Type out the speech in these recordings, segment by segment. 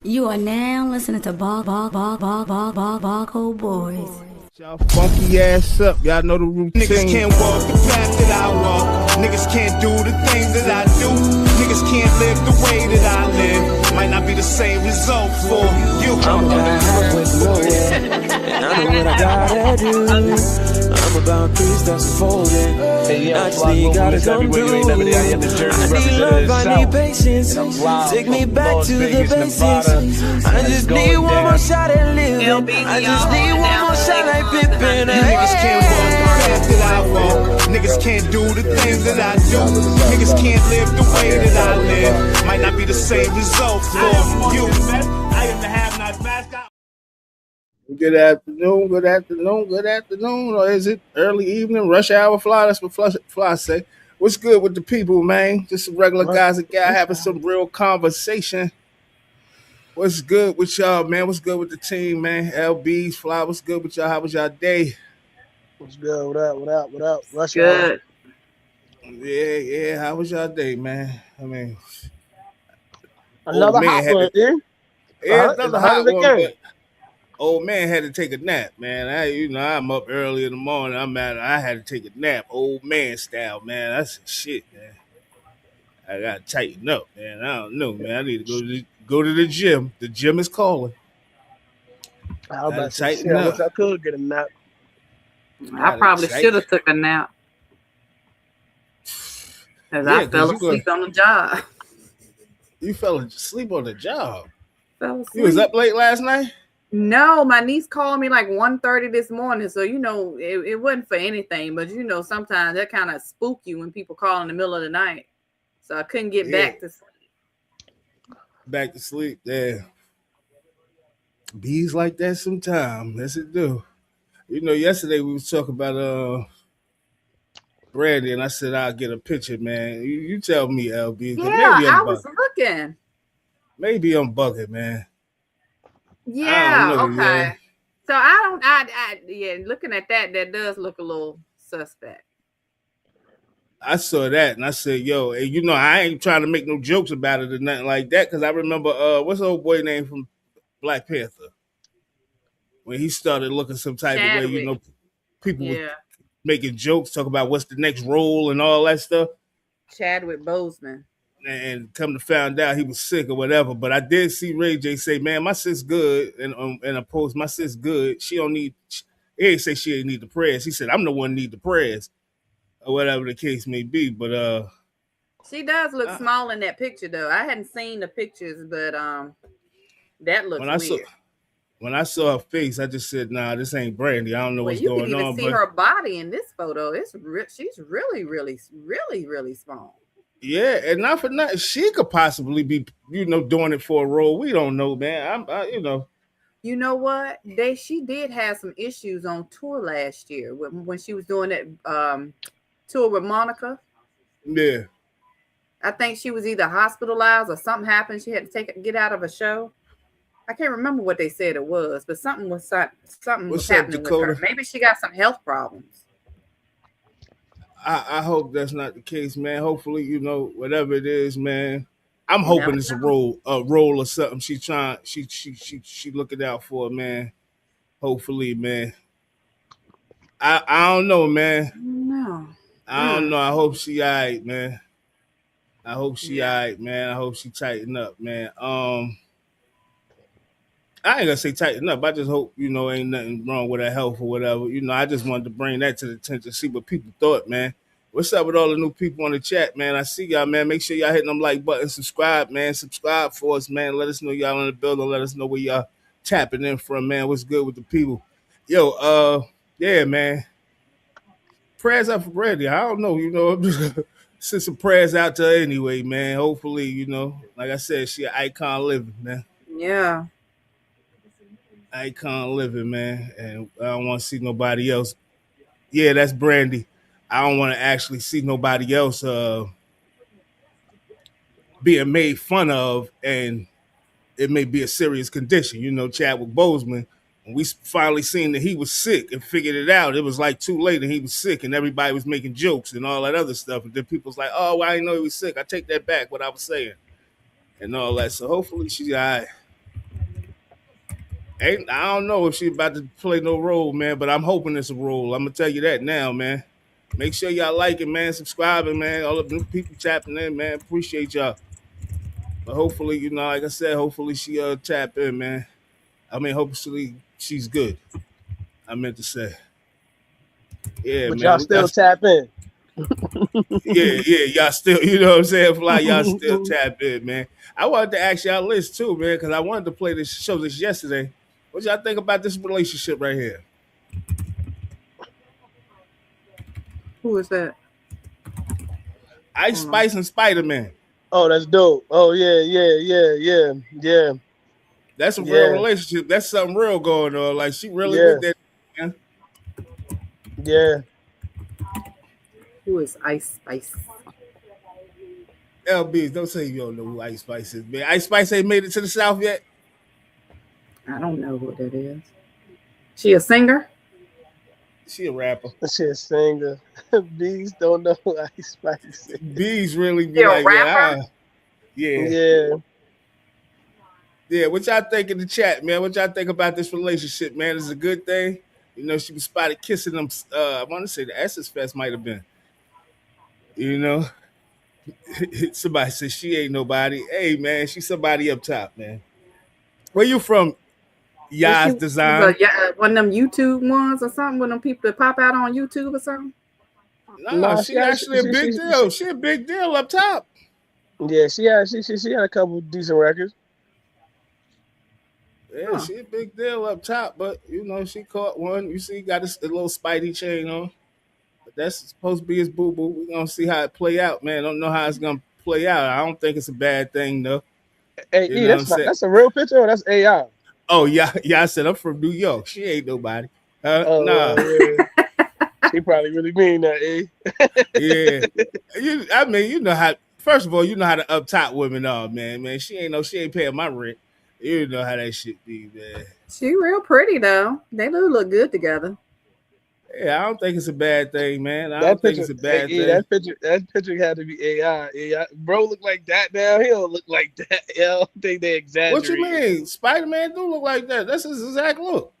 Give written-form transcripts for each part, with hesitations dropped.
You are now listening to Barco Boys. Y'all funky ass up. Y'all know the routine. Niggas can't walk the path that I walk. Niggas can't do the things that I do. Niggas can't live the way that I live. Might not be the same result for you. I'm about halfway nowhere, and I know what I gotta do. I'm about 3 steps forward. Actually, gotta come through. I need love, I need patience. Take me back to the basics. I just need one more shot at living. I just need one more shot like Pippin. Niggas can't walk the path that I walk. Niggas can't do the things that I do. Niggas can't live the way that I live. Might not be the same result for you. I am the have-not mascot. Good afternoon, good afternoon, good afternoon. Or is it early evening, rush hour fly? That's what fly say. What's good with the people, man? Just some regular guys and guys having some real conversation. What's good with y'all, man? What's good with the team, man? LB's, Fly, what's good with y'all? How was y'all day? What's good? What up? Rush Good. Yeah. How was y'all day, man? I mean, another hot one, dude. Yeah, another hot one. Again. But old man had to take a nap, man. I'm up early in the morning. I had to take a nap, old man style, man. That's shit, man. I gotta tighten up, man. I don't know, man. I need to go to the gym. The gym is calling. I was about to say, shit, I wish I could get a nap. I probably should have took a nap. Because I fell asleep on the job. You fell asleep on the job? Fell asleep. You was up late last night? No, my niece called me like 1:30 this morning. So, it wasn't for anything. But, sometimes that kind of spook you when people call in the middle of the night. So I couldn't get back to sleep. Back to sleep, yeah. Bees like that sometimes. Yes, it do. Yesterday we was talking about Brandy, and I said I'll get a picture, man. You tell me, LB. Yeah, I was looking. Maybe I'm bugging, man. Yeah, okay. Man. So looking at that does look a little suspect. I saw that and I said, yo, and I ain't trying to make no jokes about it or nothing like that, because I remember what's the old boy name from Black Panther? When he started looking some type of way, people were making jokes, talk about what's the next role and all that stuff. Chadwick Boseman. And come to find out he was sick or whatever. But I did see Ray J say, man, my sis good. And in a post, my sis good. She don't need, he ain't say she ain't need the prayers. He said, I'm the one need the prayers. Or whatever the case may be. But she does look small in that picture though. I hadn't seen the pictures, but that looks weird. When I saw her face, I just said, nah, this ain't Brandy. I don't know what's going on. You can even see her body in this photo. She's really, really, really, really small. Yeah, and not for nothing, she could possibly be, doing it for a role. We don't know, man. You know what? She did have some issues on tour last year when she was doing that tour with Monica. Yeah. I think she was either hospitalized or something happened. She had to get out of a show. I can't remember what they said it was, but something was happening with her. Maybe she got some health problems. I hope that's not the case, man. Hopefully, whatever it is, man. I'm hoping it's a role or something. She looking out for, man. Hopefully, man. I don't know, man. No. I don't know. I hope she all right, man. I hope she all right, man. I hope she tighten up, man. I ain't gonna say tighten up. I just hope, ain't nothing wrong with her health or whatever. I just wanted to bring that to the attention, see what people thought, man. What's up with all the new people on the chat, man? I see y'all, man. Make sure y'all hitting them like button, subscribe, man. Subscribe for us, man. Let us know y'all in the building. Let us know where y'all tapping in from, man. What's good with the people? Yo, yeah, man. Prayers up for Brandy. I don't know, I'm just gonna send some prayers out to her anyway, man. Hopefully, like I said, she an icon living, man. Yeah. Icon living, man. And I don't want to see nobody else. Yeah, that's Brandy. I don't want to actually see nobody else being made fun of, and it may be a serious condition. Chadwick Boseman, when we finally seen that he was sick and figured it out, it was like too late and he was sick and everybody was making jokes and all that other stuff. And then people's like, oh, well, I didn't know he was sick. I take that back, what I was saying and all that. So hopefully she's all right. I don't know if she about to play no role, man, but I'm hoping it's a role. I'm gonna tell you that now, man. Make sure y'all like it, man, subscribing, man. All the new people tapping in, man. Appreciate y'all. But hopefully, you know, like I said, hopefully she tap in, man. I mean, hopefully she's good. I meant to say. Yeah, but man. y'all still tap in. Yeah, y'all still, you know what I'm saying, Fly, y'all still tap in, man. I wanted to ask y'all list too, man, because I wanted to play this show this yesterday. What y'all think about this relationship right here? Who is that? Ice Spice and Spider-Man. Oh, that's dope. Oh, yeah. That's a real relationship. That's something real going on. Like, she really with that, man. Yeah. Who is Ice Spice? LBs, don't say you don't know who Ice Spice is, man. Ice Spice ain't made it to the South yet? I don't know who that is. She a singer? She a rapper. She a singer. Bees don't know who Ice Spice is. Bees really be like, yeah. Yeah, what y'all think in the chat, man? What y'all think about this relationship, man? Is it a good thing? You know, she was spotted kissing them. I want to say the Essence Fest might have been. You know, somebody said she ain't nobody. Hey, man, she's somebody up top, man. Where you from? Yas Design. One of them YouTube ones or something. One of them people that pop out on YouTube or something. No, she actually a big deal. She a big deal up top. Yeah, she had a couple decent records. Yeah, she a big deal up top, but you know she caught one. You see, got a little Spidey chain on. But that's supposed to be his boo boo. We're gonna see how it play out, man. Don't know how it's gonna play out. I don't think it's a bad thing though. Hey, that's a real picture or that's AI? Oh yeah, I said I'm from New York. She ain't nobody. Nah. She probably really mean that, Yeah. I mean, you know how. First of all, you know how the up top women are, man. Man, she ain't paying my rent. You know how that shit be, man. She real pretty though. They look good together. Yeah, I don't think it's a bad thing, man. I don't think it's a bad thing. That picture had to be AI. Bro, look like that now. He don't look like that. I don't think they exaggerate. What you mean? Spider-Man do look like that. That's his exact look.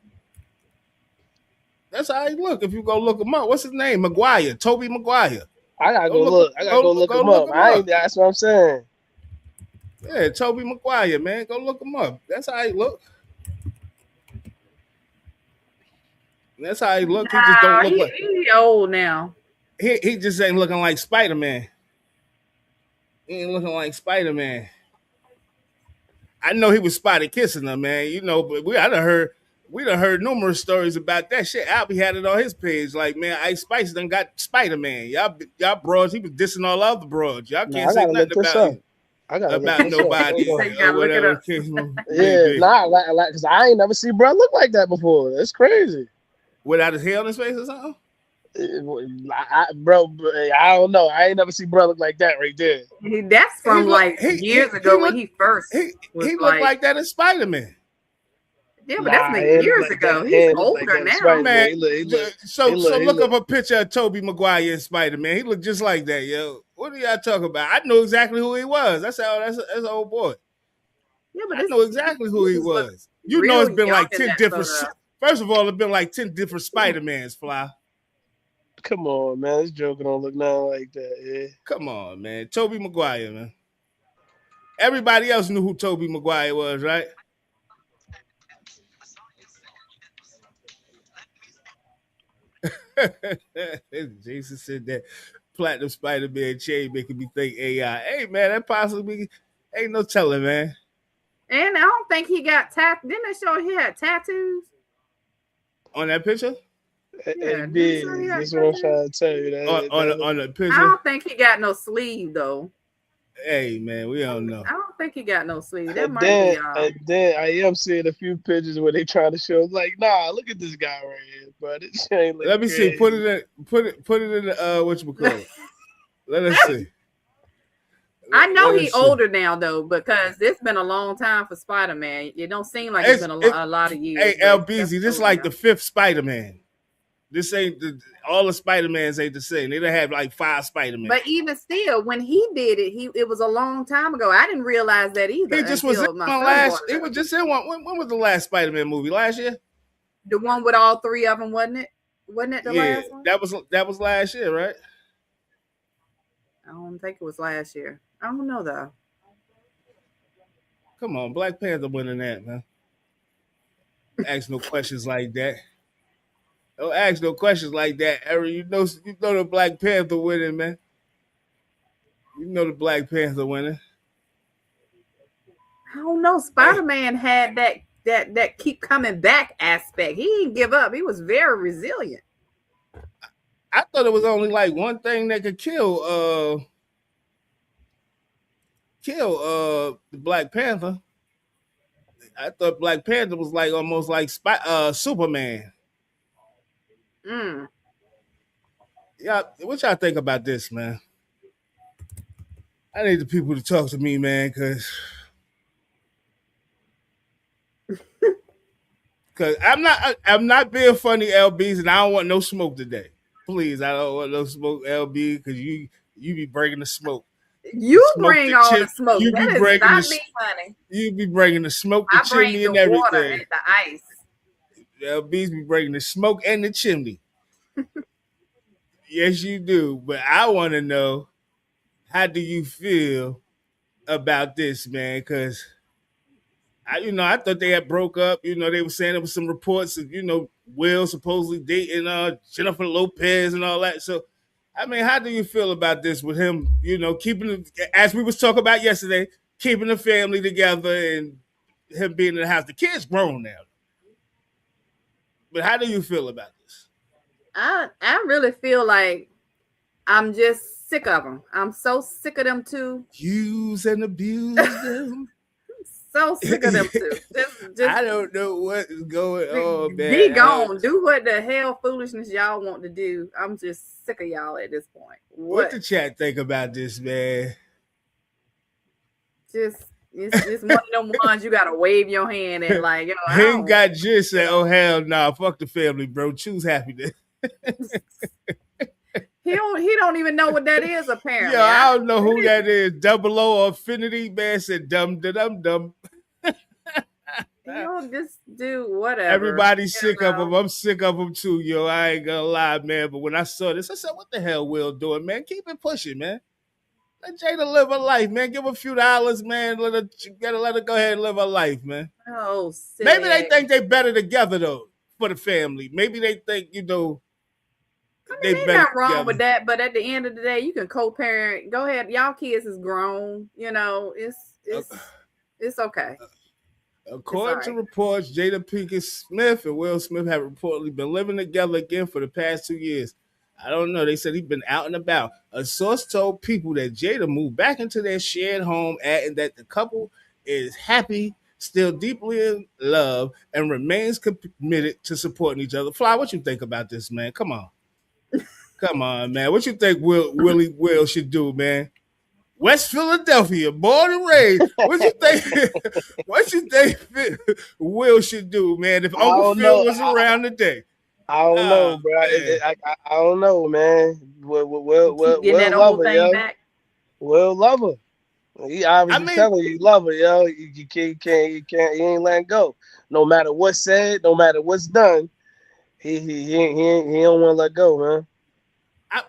That's how he look. If you go look him up, what's his name? Maguire, Tobey Maguire. I gotta go look. I gotta go look him up. That's what I'm saying. Yeah, Tobey Maguire, man. Go look him up. That's how he look. That's how he look. He just don't look like. He old now. He just ain't looking like Spider-Man. He ain't looking like Spider-Man. I know he was spotted kissing her, man. You know, but we done heard numerous stories about that shit. Albie had it on his page. Like, man, Ice Spice done got Spider-Man. Y'all broads, he was dissing all other broads. Y'all can't say nothing about nobody or whatever. Because I ain't never seen bro look like that before. That's crazy. Without his hair on his face or something? I don't know. I ain't never seen bro look like that right there. That's from years ago when he first. He looked like that in Spider-Man. Yeah, but that's been years ago. He's older now, man. So look up a picture of Tobey Maguire in Spider-Man. He looked just like that, yo. What are y'all talking about? I know exactly who he was. That's an old boy. Yeah, but I know exactly who he was. You know, it's been like 10 different. First of all, it's been like 10 different Spider-Mans, Fly. Come on, man. This joke don't look nothing like that, yeah. Come on, man. Tobey Maguire, man. Everybody else knew who Tobey Maguire was, right? Jason said that platinum Spider-Man chain making me think AI. Hey, man, that possibly ain't no telling, man. And I don't think he got Didn't they show he had tattoos? On that picture? Yeah, that's what I'm trying to tell you. On the picture? I don't think he got no sleeve, though. Hey, man, we don't know. I don't think he got no sleeve. That might be And then I am seeing a few pictures where they try to show, like, nah, look at this guy right here, bro. This ain't Let me crazy. see. Put it in the whatchamacallit. Let us see. I know he's older now, though, because it's been a long time for Spider-Man. It don't seem like it's been a lot of years. Hey, LBZ, this is like the 5th Spider-Man. This ain't all the Spider-Mans ain't the same. They don't have like 5 Spider-Man. But even still, when he did it, it was a long time ago. I didn't realize that either. He just was in one last. He was just in one. When was the last Spider-Man movie? Last year. The one with all 3 of them, wasn't it? Wasn't it the last one? That was last year, right? I don't think it was last year. I don't know though. Come on, Black Panther winning that, man. Ask no questions like that. Don't ask no questions like that, Eric. You know the Black Panther winning, man. You know the Black Panther winning. I don't know. Spider-Man had that keep coming back aspect. He didn't give up. He was very resilient. I thought it was only like one thing that could kill the Black Panther. I thought Black Panther was like almost like Superman. Yeah, what y'all think about this, man? I need the people to talk to me, man, because I'm not being funny, LBs, and I don't want no smoke today. Please, I don't want no smoke, LB, because you be bringing the smoke. You bring all the smoke. That is not me, honey. You be bringing the smoke, the chimney, and everything. Water and the ice. LBs be bringing the smoke and the chimney. Yes, you do. But I want to know, how do you feel about this, man? Because I thought they had broke up. They were saying there was some reports of, Will supposedly dating Jennifer Lopez and all that. So, I mean, how do you feel about this with him, keeping, as we was talking about yesterday, keeping the family together and him being in the house? The kid's grown now. But how do you feel about this? I really feel like I'm just sick of them. I'm so sick of them too. Use and abuse them. So sick of them too. Just I don't know what is going on, man. Be gone. Do what the hell foolishness y'all want to do. I'm just sick of y'all at this point. What the chat think about this, man? It's one of them ones you gotta wave your hand at, like, Him got just said, "Oh hell no, nah, fuck the family, bro. Choose happiness." He don't even know what that is, apparently. Yeah, I don't know who that is. 00 Affinity, man, said dumb. Just do whatever. Everybody's sick of him. I'm sick of him too, yo. I ain't gonna lie, man. But when I saw this, I said, what the hell Will doing, man? Keep it pushing, man. Let Jada live her life, man. Give her a few dollars, man. Let her go ahead and live her life, man. Oh, sick. Maybe they think they better together, though, for the family. Maybe they think, I mean, ain't not wrong together with that, but at the end of the day, you can co-parent. Go ahead. Y'all kids is grown. It's okay. According to reports, Jada Pinkett Smith and Will Smith have reportedly been living together again for the past 2 years. I don't know. They said he's been out and about. A source told people that Jada moved back into their shared home, adding that the couple is happy, still deeply in love, and remains committed to supporting each other. Fly, what you think about this, man? Come on. Come on, man. What you think Will should do, man? West Philadelphia, born and raised. What you think? What you think Will should do, man? If Uncle Phil was around today, I don't know, bro. I don't know, man. Will love her, yo. Will love her. He obviously telling you love her, yo. You ain't letting go. No matter what's said, no matter what's done, he don't want to let go, man.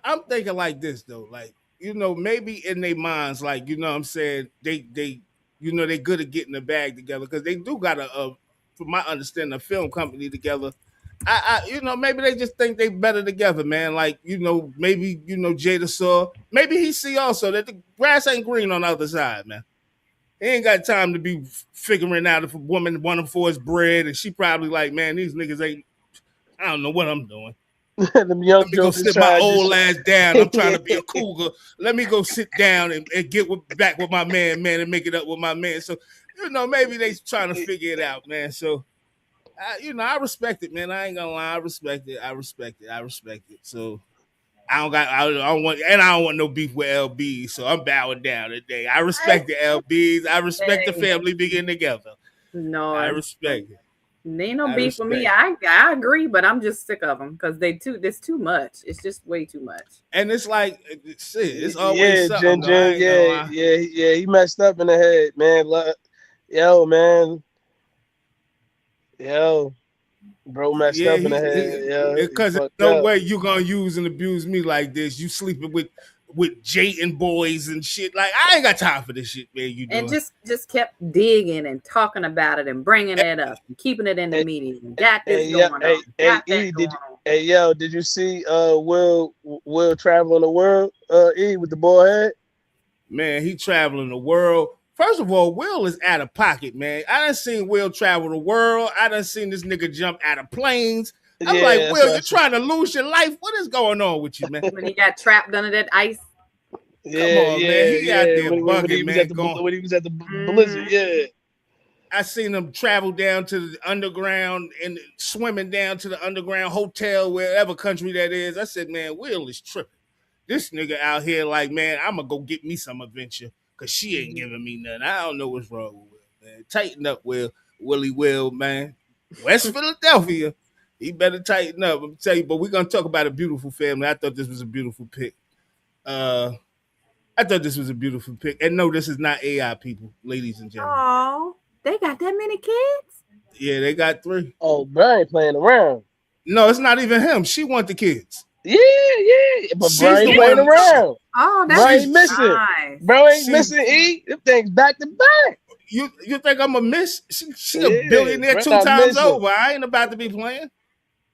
I'm thinking like this though, like, maybe in their minds, like, what I'm saying, they they good at getting the bag together because they do got from my understanding, a film company together. Maybe they just think they better together, man. Like, maybe Jada saw, maybe he see also that the grass ain't green on the other side, man. He ain't got time to be figuring out if a woman want him for his bread, and she probably like, man, these niggas ain't. I don't know what I'm doing. Let me go sit my old ass down. I'm trying to be a cougar. Let me go sit down and get back with my man, and make it up with my man. So, maybe they trying to figure it out, man. So, I respect it, man. I ain't gonna lie. I respect it. So, I don't want no beef with LB. So I'm bowing down today. I respect the LBs. I respect the family being together. No, I respect it. Ain't no beef with me. I agree, but I'm just sick of them because there's too much. It's just way too much. And it's like, shit, it's always something. He messed up in the head, man. Yo, man. Yo. Bro messed up in the head. Because there's no way you gonna use and abuse me like this. You sleeping with Jayton boys and shit. Like, I ain't got time for this shit, man. You doing. And just kept digging and talking about it and bringing it up and keeping it in the media. And got this going on. Hey, yo, did you see Will traveling the world? With the bald head. Man, he traveling the world. First of all, Will is out of pocket, man. I done seen Will travel the world. I done seen this nigga jump out of planes. I'm like, Will, you're trying to lose your life? What is going on with you, man? When he got trapped under that ice. Come on, man. He out there bugging, man. When he was at the blizzard, I seen him travel down to the underground and swimming down to the underground hotel, wherever country that is. I said, man, Will is tripping. This nigga out here like, man, I'm going to go get me some adventure. Because she ain't giving me nothing. I don't know what's wrong with Will, man. Tighten up, Willie Will, man. West Philadelphia. He better tighten up. I'm going to tell you, but we're going to talk about a beautiful family. I thought this was a beautiful pick. And no, this is not AI, people, ladies and gentlemen. Oh, they got that many kids? Yeah, they got 3. Oh, Brian ain't playing around. No, it's not even him. She want the kids. Yeah. But Brian playing around. Oh, that's Brian missing. Nice. Bro ain't missing. Them things back to back. You think I'm a miss? She a billionaire 2 times over. I ain't about to be playing.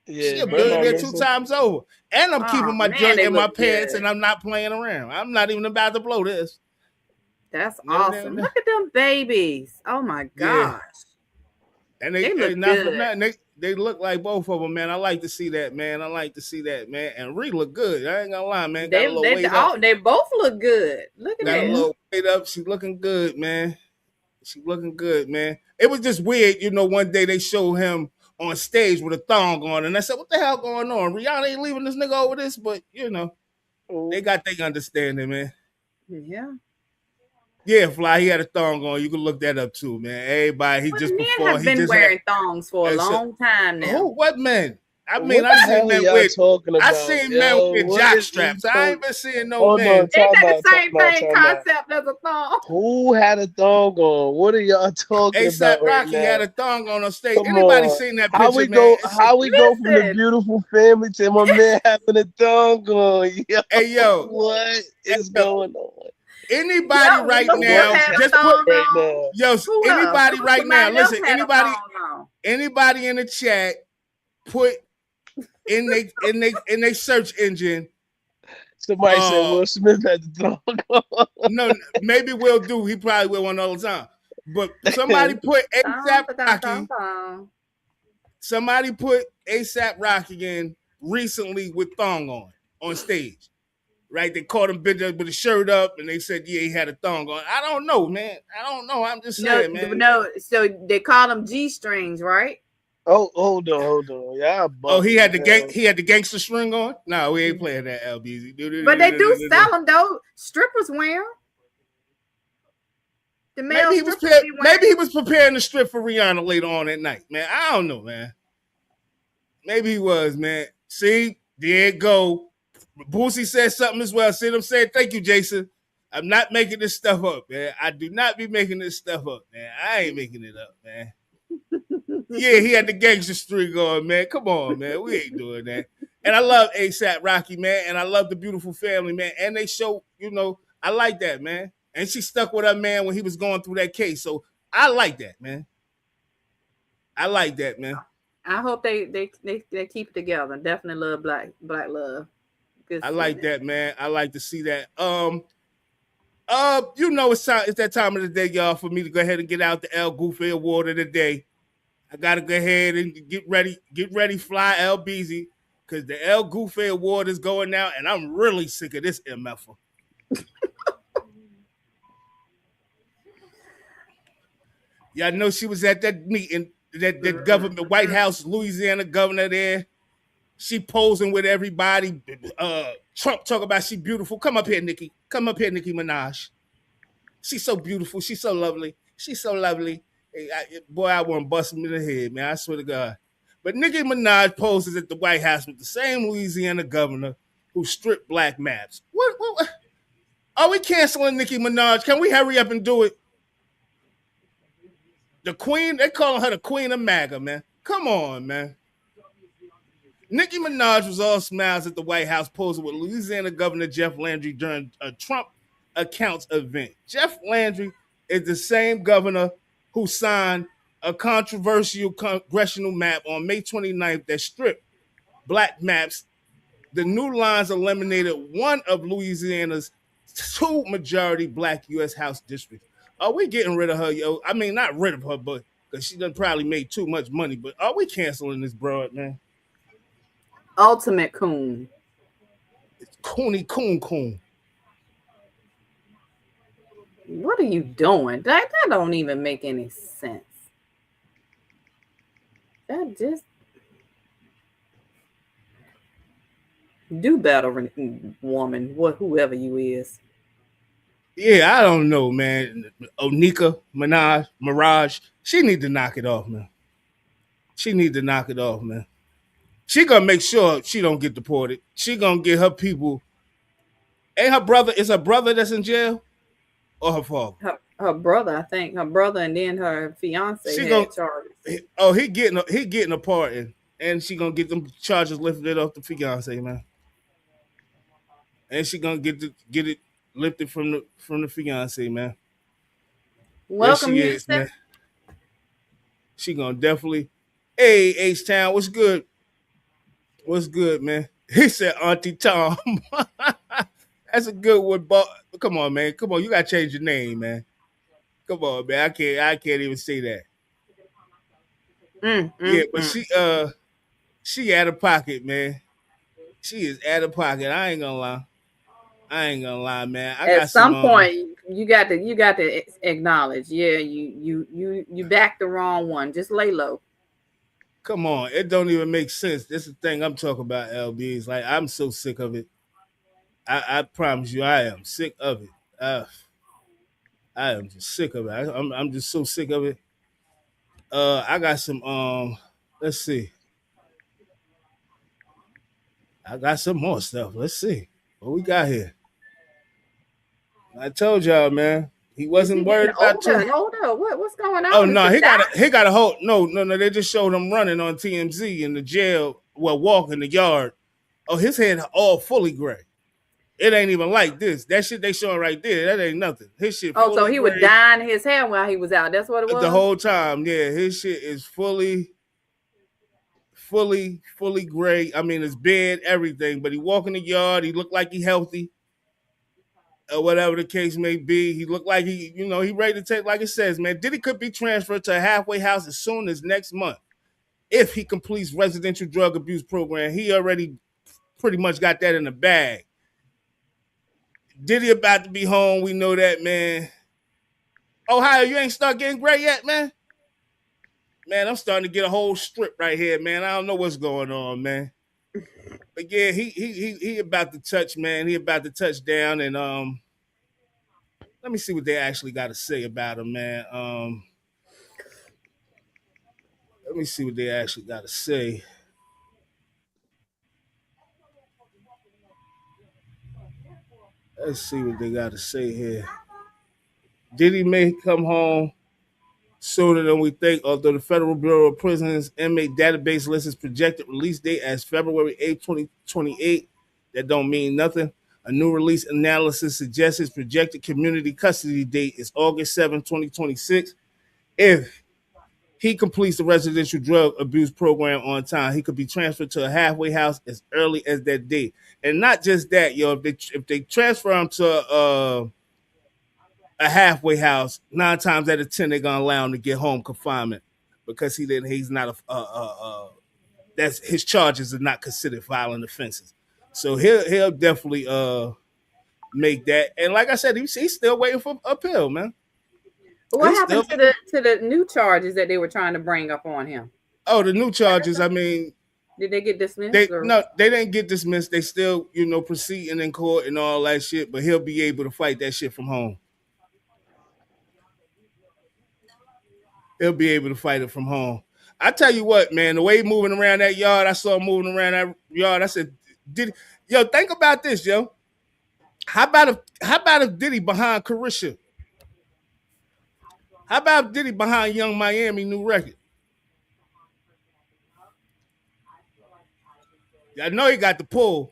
She a billionaire 2 times over. And I'm keeping my joint in my pants and I'm not playing around. I'm not even about to blow this. That's awesome. Look at them babies. Oh my gosh. Yeah. And they look not good. For nothing. They look like both of them, man. I like to see that, man. And Ree look good. I ain't gonna lie, man. They both look good. Look at that. Got a little weight up. She looking good, man. It was just weird, one day they showed him on stage with a thong on, and I said, what the hell going on? Rihanna ain't leaving this nigga over this, but, they got their understanding, man. Yeah. Yeah, Fly, he had a thong on. You can look that up too, man. Everybody, men have been wearing thongs for a long time now. Who? What men? I mean, I seen men with jock straps. I ain't been seeing no men. Ain't that the same thing concept as a thong? Who had a thong on? What are y'all talking about? A$AP Rocky had a thong on stage. Anybody seen that picture, How we go from the beautiful family to my man having a thong on? Hey, yo. What is going on? Anybody right now, just put anybody right now. Listen, anybody in the chat, put in they search engine. Somebody said Will Smith had the thong. No, maybe Will do. He probably will one all the time. But somebody put A$AP Rocky. Somebody put A$AP Rocky in recently with thong on stage. Right, they caught him with his shirt up, and they said, "Yeah, he had a thong on." I don't know, man. I don't know. I'm just saying, man. No, so they call them G-strings, right? Oh, hold on, yeah. He had the gangster string on. No, we ain't playing that, LBZ. But they do sell them though. Strippers wear them. Maybe he was preparing to strip for Rihanna later on at night, man. I don't know, man. Maybe he was, man. See, there it go. Boosie said something as well. See what I'm saying? Thank you, Jason. I'm not making this stuff up, man. I do not be making this stuff up, man. I ain't making it up, man. Yeah, he had the gangster string on, man. Come on, man. We ain't doing that. And I love A$AP Rocky, man. And I love the beautiful family, man. And they show, I like that, man. And she stuck with her man when he was going through that case. So I like that, man. I hope they keep it together. Definitely love black love. I like that, man. I like to see that. It's that time of the day, y'all, for me to go ahead and get out the El Goofy Award of the day. I gotta go ahead and get ready, Fly LBZ, because the El Goofy Award is going out, and I'm really sick of this MFer. Y'all know she was at that meeting, that government, White House, Louisiana governor there. She posing with everybody. Trump talk about she beautiful. Come up here, Nicki. Nicki Minaj. She's so beautiful. She's so lovely. Boy, I want to bust him in the head, man. I swear to God. But Nicki Minaj poses at the White House with the same Louisiana governor who stripped black maps. What? Are we canceling Nicki Minaj? Can we hurry up and do it? The queen, they calling her the queen of MAGA, man. Come on, man. Nicki Minaj was all smiles at the White House posing with Louisiana Governor Jeff Landry during a Trump accounts event. Jeff Landry is the same governor who signed a controversial congressional map on May 29th that stripped black maps. The new lines eliminated one of Louisiana's 2 majority black U.S. House districts. Are we getting rid of her, yo? I mean, not rid of her, but because she done probably made too much money. But are we canceling this broad, man? Ultimate coon. It's coon. What are you doing? That don't even make any sense. That just do better, woman. Whoever you is. Yeah, I don't know, man. Onika Mirage, she need to knock it off, man. She gonna make sure she don't get deported. She gonna get her people. Ain't her brother? Is her brother that's in jail, or her father? Her brother, I think. Her brother, and then her fiance had charges. Oh, he getting a pardon, and she gonna get them charges lifted off the fiance, man. And she gonna get it lifted from the fiance, man. Welcome, yes, she is, man. She gonna definitely. Hey, H-Town, what's good? What's good, man? He said Auntie Tom. That's a good one, but come on, man. Come on, you gotta change your name, man. Come on, man. I can't even say that. Yeah, but she out of pocket, man. She is out of pocket. I ain't gonna lie, man. At some point, you got to acknowledge, yeah, you backed the wrong one. Just lay low. Come on, it don't even make sense. This is the thing I'm talking about, LB. It's like I'm so sick of it. I promise you, I am sick of it. I am just sick of it. I'm just so sick of it. I got some. Let's see. I got some more stuff. Let's see what we got here. I told y'all, man. He wasn't worried about Hold up. What's going on? Oh no, he got a hold. No. They just showed him running on TMZ in the jail, walking the yard. Oh, his head all fully gray. It ain't even like this. That shit they showing right there, that ain't nothing. His shit. Oh, so he was dyeing his hair while he was out. That's what it was. The whole time, yeah. His shit is fully gray. I mean, his beard, everything. But he walk in the yard. He looked like he healthy. Or whatever the case may be. He looked like he ready to take, like it says, man. Diddy could be transferred to a halfway house as soon as next month if he completes residential drug abuse program. He already pretty much got that in the bag. Diddy about to be home. We know that, man. Ohio, you ain't start getting gray yet, man? Man, I'm starting to get a whole strip right here, man. I don't know what's going on, man. But yeah, he about to touch, man. He about to touch down, and let me see what they actually got to say about him, man. Let me see what they actually got to say. Let's see what they got to say here. Diddy may come home sooner than we think, although the Federal Bureau of Prisons inmate database lists his projected release date as February 8, 2028. That don't mean nothing. A new release analysis suggests his projected community custody date is August 7, 2026. If he completes the residential drug abuse program on time, he could be transferred to a halfway house as early as that date. And not just that, yo, if they transfer him to a halfway house, 9 times out of 10 they're gonna allow him to get home confinement because he's not that's his charges are not considered violent offenses. So he'll definitely make that. And like I said, he's still waiting for appeal, man. What happened to the new charges that they were trying to bring up on him? Oh, the new charges. I mean, did they get dismissed? No, they didn't get dismissed. They still, proceeding in court and all that shit. But he'll be able to fight that shit from home. he'll be able to fight it from home. I tell you what, man, the way he moving around that yard, I saw him moving around that yard. I said, yo, think about this, yo. How about if Diddy behind Carisha? How about Diddy behind Young Miami new record? I know he got the pull.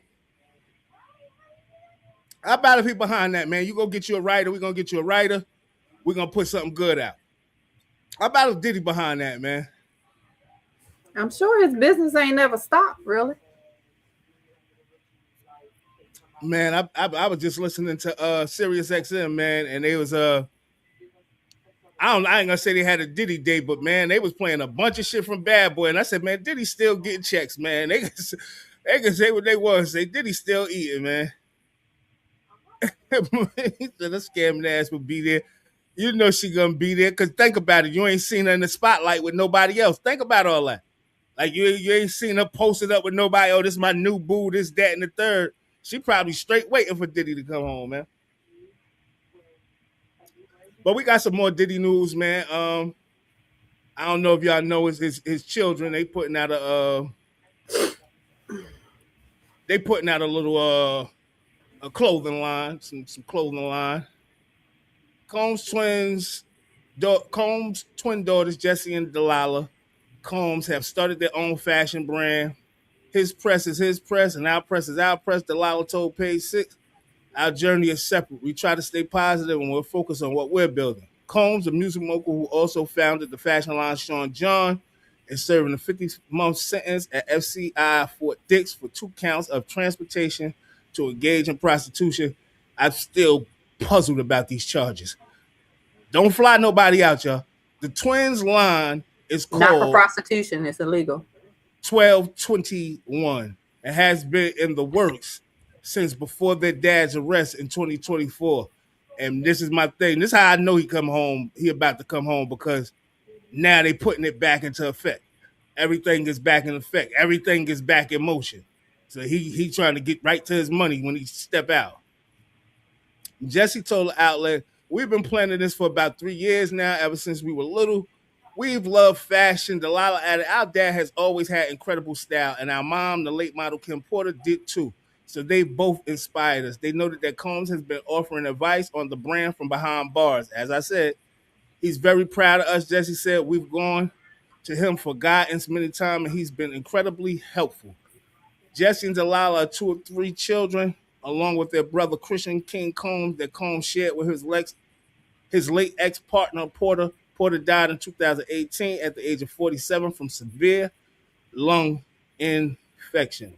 How about if he behind that, man? You go get you a writer. We're gonna get you a writer. We're gonna put something good out. How about if Diddy behind that, man? I'm sure his business ain't never stopped, really. Man, I was just listening to Sirius XM, man, and they was I ain't gonna say they had a Diddy day, but man, they was playing a bunch of shit from Bad Boy, and I said, man, Diddy still getting checks, man. They can say what they want to say. Diddy still eating, man. He said, "The scamming ass will be there." You know she gonna be there, cause think about it. You ain't seen her in the spotlight with nobody else. Think about all that. Like you ain't seen her posted up with nobody. Oh, this is my new boo. This, that, and the third. She probably straight waiting for Diddy to come home, man. But we got some more Diddy news, man. I don't know if y'all know his children. They putting out a little a clothing line, some clothing line. Combs twin daughters, Jessie and Delilah Combs, have started their own fashion brand. His press is his press, and our press is our press. Delilah told Page 6, our journey is separate. We try to stay positive, and we're focused on what we're building. Combs, a music mogul who also founded the fashion line Sean John, is serving a 50-month sentence at FCI Fort Dix for 2 counts of transportation to engage in prostitution. I'm still puzzled about these charges. Don't fly nobody out, y'all. The twins line is called not for prostitution. It's illegal. 1221. It has been in the works since before their dad's arrest in 2024. And this is my thing. This is how I know he come home. He about to come home, because now they putting it back into effect. Everything is back in effect. Everything is back in motion. So he trying to get right to his money when he step out. Jesse told the outlet, "We've been planning this for about 3 years now, ever since we were little. We've loved fashion." Delilah added, "Our dad has always had incredible style, and our mom, the late model Kim Porter, did too. So they both inspired us." They noted that Combs has been offering advice on the brand from behind bars. As I said, he's very proud of us. Jesse said, "We've gone to him for guidance many times, and he's been incredibly helpful." Jesse and Delilah are 2 of 3 children, along with their brother Christian King Combs, that Combs shared with his late ex-partner Porter. Porter died in 2018 at the age of 47 from severe lung infection.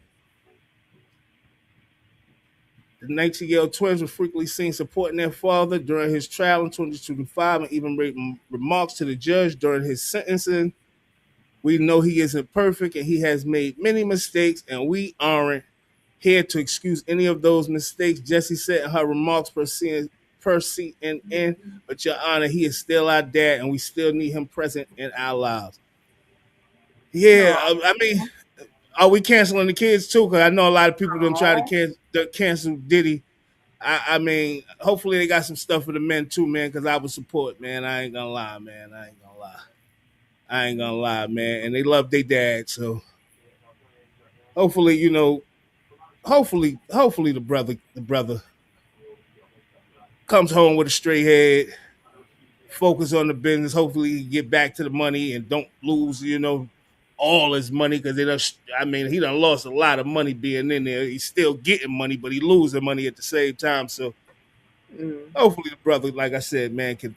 The 19-year-old twins were frequently seen supporting their father during his trial in 2025, and even made remarks to the judge during his sentencing. "We know he isn't perfect, and he has made many mistakes, and we aren't here to excuse any of those mistakes," Jessie said in her remarks per CNN. "But Your Honor, he is still our dad, and we still need him present in our lives." Yeah, I mean, are we canceling the kids too? Because I know a lot of people don't try to cancel Diddy. I mean, hopefully they got some stuff for the men too, man, because I would support, man. I ain't gonna lie, man. I ain't gonna lie, man. And they love their dad, so hopefully, hopefully the brother comes home with a straight head, focus on the business. Hopefully he get back to the money and don't lose, all his money, because he done lost a lot of money being in there. He's still getting money, but he losing money at the same time. So hopefully the brother, like I said, man, could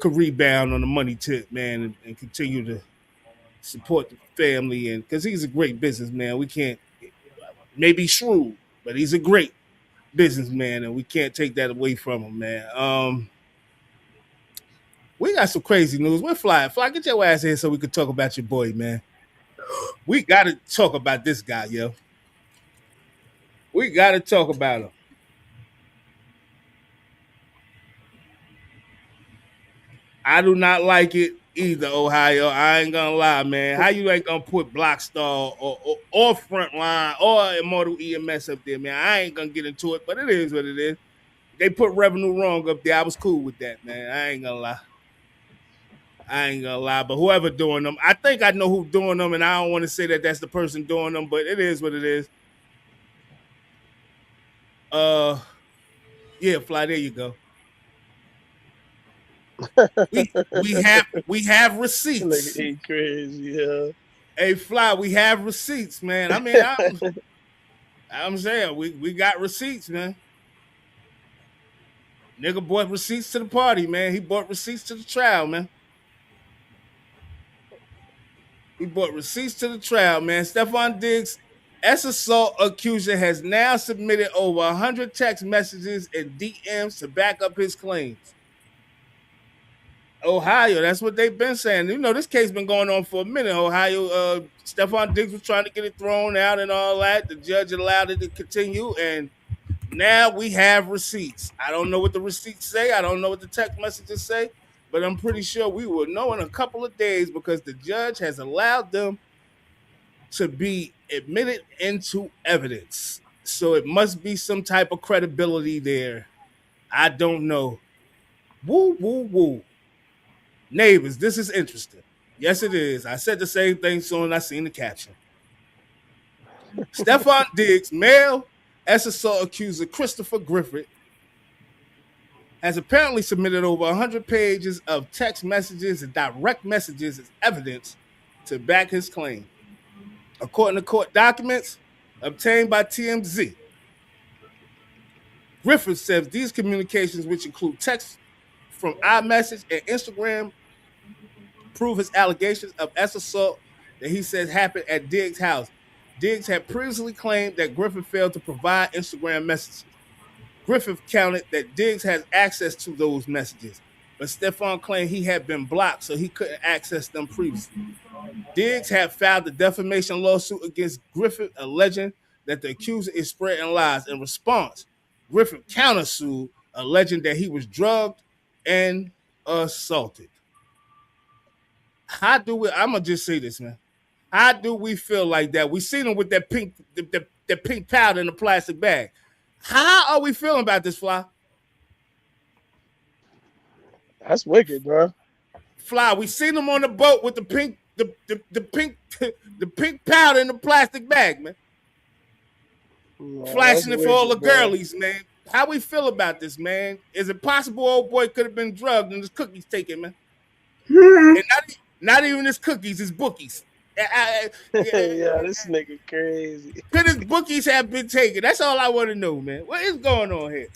rebound on the money tip, man, and continue to support the family. And because he's a great businessman, we can't, maybe shrewd, but he's a great businessman, and we can't take that away from him, man. We got some crazy news. We're flying. Fly, get your ass here so we can talk about your boy, man. We got to talk about this guy, yo. We got to talk about him. I do not like it either, Ohio. I ain't gonna lie, man. How you ain't gonna put Blockstar or Frontline or Immortal EMS up there, man? I ain't gonna get into it, but it is what it is. They put Revenue Wrong up there. I was cool with that, man. I ain't gonna lie. I ain't gonna lie, but whoever doing them, I think I know who doing them, and I don't want to say that that's the person doing them, but it is what it is. Yeah, Fly. There you go. we have receipts. Like, crazy, yeah. Hey, Fly, we have receipts, man. I mean, I'm saying we got receipts, man. Nigga bought receipts to the party, man. He bought receipts to the trial, man. He bought receipts to the trial, man. Stefon Diggs assault accuser has now submitted over 100 text messages and DMs to back up his claims. Ohio, that's what they've been saying. You know, this case been going on for a minute. Ohio, Stefon Diggs was trying to get it thrown out and all that. The judge allowed it to continue, and now we have receipts. I don't know what the receipts say. I don't know what the text messages say, but I'm pretty sure we will know in a couple of days because the judge has allowed them to be admitted into evidence. So it must be some type of credibility there. I don't know. Woo, woo, woo. Neighbors, this is interesting. Yes, it is. I said the same thing soon as I seen the caption. Stefon Diggs, male assault accuser Christopher Griffith, has apparently submitted over 100 pages of text messages and direct messages as evidence to back his claim. According to court documents obtained by TMZ, Griffith says these communications, which include texts from iMessage and Instagram, prove his allegations of assault that he says happened at Diggs' house. Diggs had previously claimed that Griffith failed to provide Instagram messages. Griffith counted that Diggs has access to those messages, but Stefon claimed he had been blocked, so he couldn't access them previously. Diggs had filed a defamation lawsuit against Griffith, alleging that the accuser is spreading lies. In response, Griffith countersued, alleging that he was drugged and assaulted. I'm gonna just say this, man. How do we feel like that? We seen him with that pink powder in the plastic bag. How are we feeling about this, Fly? That's wicked, bro. Fly, we seen him on the boat with the pink powder in the plastic bag, man. Flashing it for all the girlies, man. How we feel about this, man? Is it possible old boy could have been drugged and his cookies taken, man? And not even his cookies, his bookies. Yeah, this nigga crazy. Could his bookies have been taken? That's all I want to know, man. What is going on here?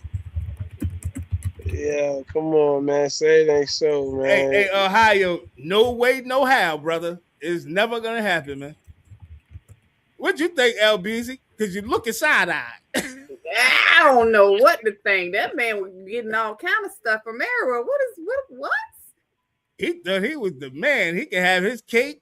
Yeah, come on, man. Say it ain't so, man. Hey, Ohio, no way, no how, brother. It's never gonna happen, man. What'd you think, LBZ? Because you looking side-eyed. I don't know what to think. That man was getting all kind of stuff from everywhere. What? He thought he was the man. He can have his cake,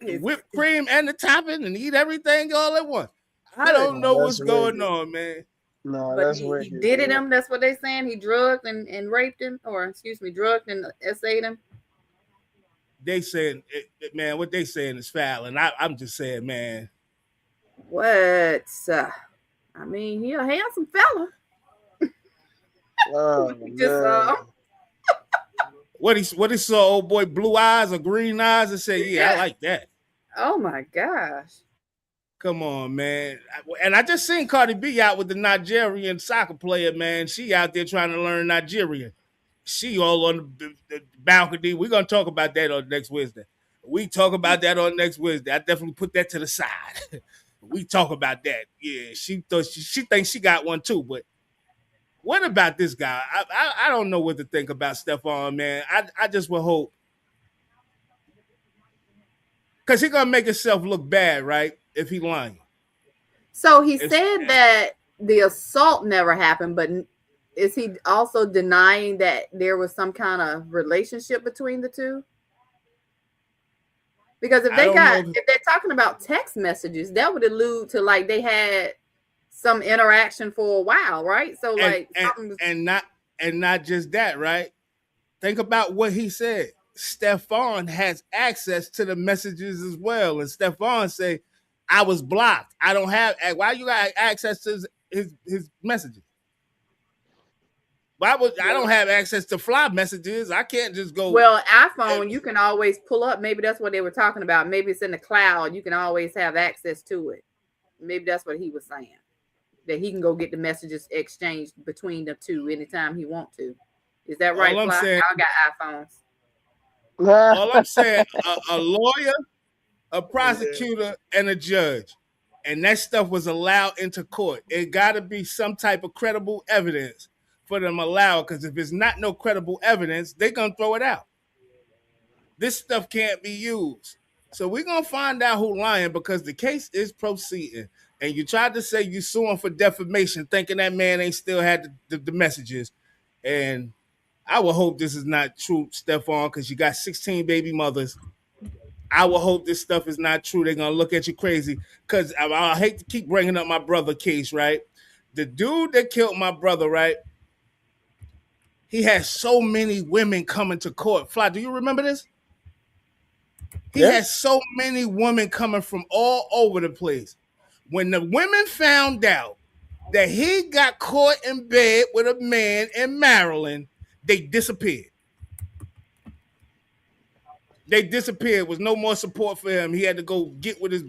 whipped cream, and the topping, and eat everything all at once. I don't know what's going on, man. No, but that's he did it him. That's what they saying. He drugged and raped him, or excuse me, drugged and essayed him. They saying, man, what they saying is foul, and I'm just saying, man. What? I mean, he a handsome fella. Oh, What he saw, old boy, blue eyes or green eyes, and said, yeah, I like that. Oh my gosh. Come on, man. And I just seen Cardi B out with the Nigerian soccer player, man. She out there trying to learn Nigerian. She all on the balcony. We're going to talk about that on next Wednesday. We talk about that on next Wednesday. I definitely put that to the side. We talk about that. Yeah, she thinks she got one too, but what about this guy? I don't know what to think about Stefon, man. I just would hope. Because he's going to make himself look bad, right? If he lying. So he said that the assault never happened, but is he also denying that there was some kind of relationship between the two? Because if they're talking about text messages, that would allude to like they had some interaction for a while, right? So and not just that, right? Think about what he said. Stefon has access to the messages as well, and Stefon say, "I was blocked. I don't have. Why you got access to his messages?" Why would I don't have access to fly messages? I can't just go. Well, iPhone, you can always pull up. Maybe that's what they were talking about. Maybe it's in the cloud. You can always have access to it. Maybe that's what he was saying. That he can go get the messages exchanged between the two anytime he want to. Is that right, Fly? Y'all got iPhones. All I'm saying, a lawyer, a prosecutor, and a judge. And that stuff was allowed into court. It got to be some type of credible evidence for them allowed, because if it's not no credible evidence, they're going to throw it out. This stuff can't be used. So we're going to find out who lying, because the case is proceeding. And you tried to say you suing for defamation, thinking that man ain't still had the messages. And I will hope this is not true, Stefon, because you got 16 baby mothers. I will hope this stuff is not true. They're going to look at you crazy, because I hate to keep bringing up my brother case, right? The dude that killed my brother, right? He had so many women coming to court. Fly, do you remember this? He had so many women coming from all over the place. When the women found out that he got caught in bed with a man in Maryland, they disappeared. They disappeared. Was no more support for him. He had to go get with his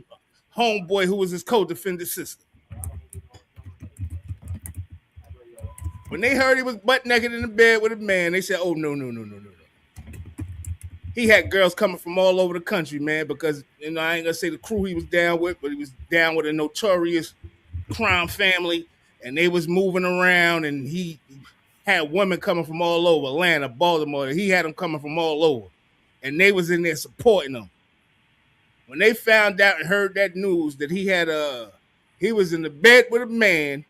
homeboy, who was his co-defendant sister. When they heard he was butt naked in the bed with a man, they said, oh, no. He had girls coming from all over the country, man, because, I ain't going to say the crew he was down with, but he was down with a notorious crime family, and they was moving around, and he had women coming from all over, Atlanta, Baltimore. He had them coming from all over, and they was in there supporting him. When they found out and heard that news that he was in the bed with a man,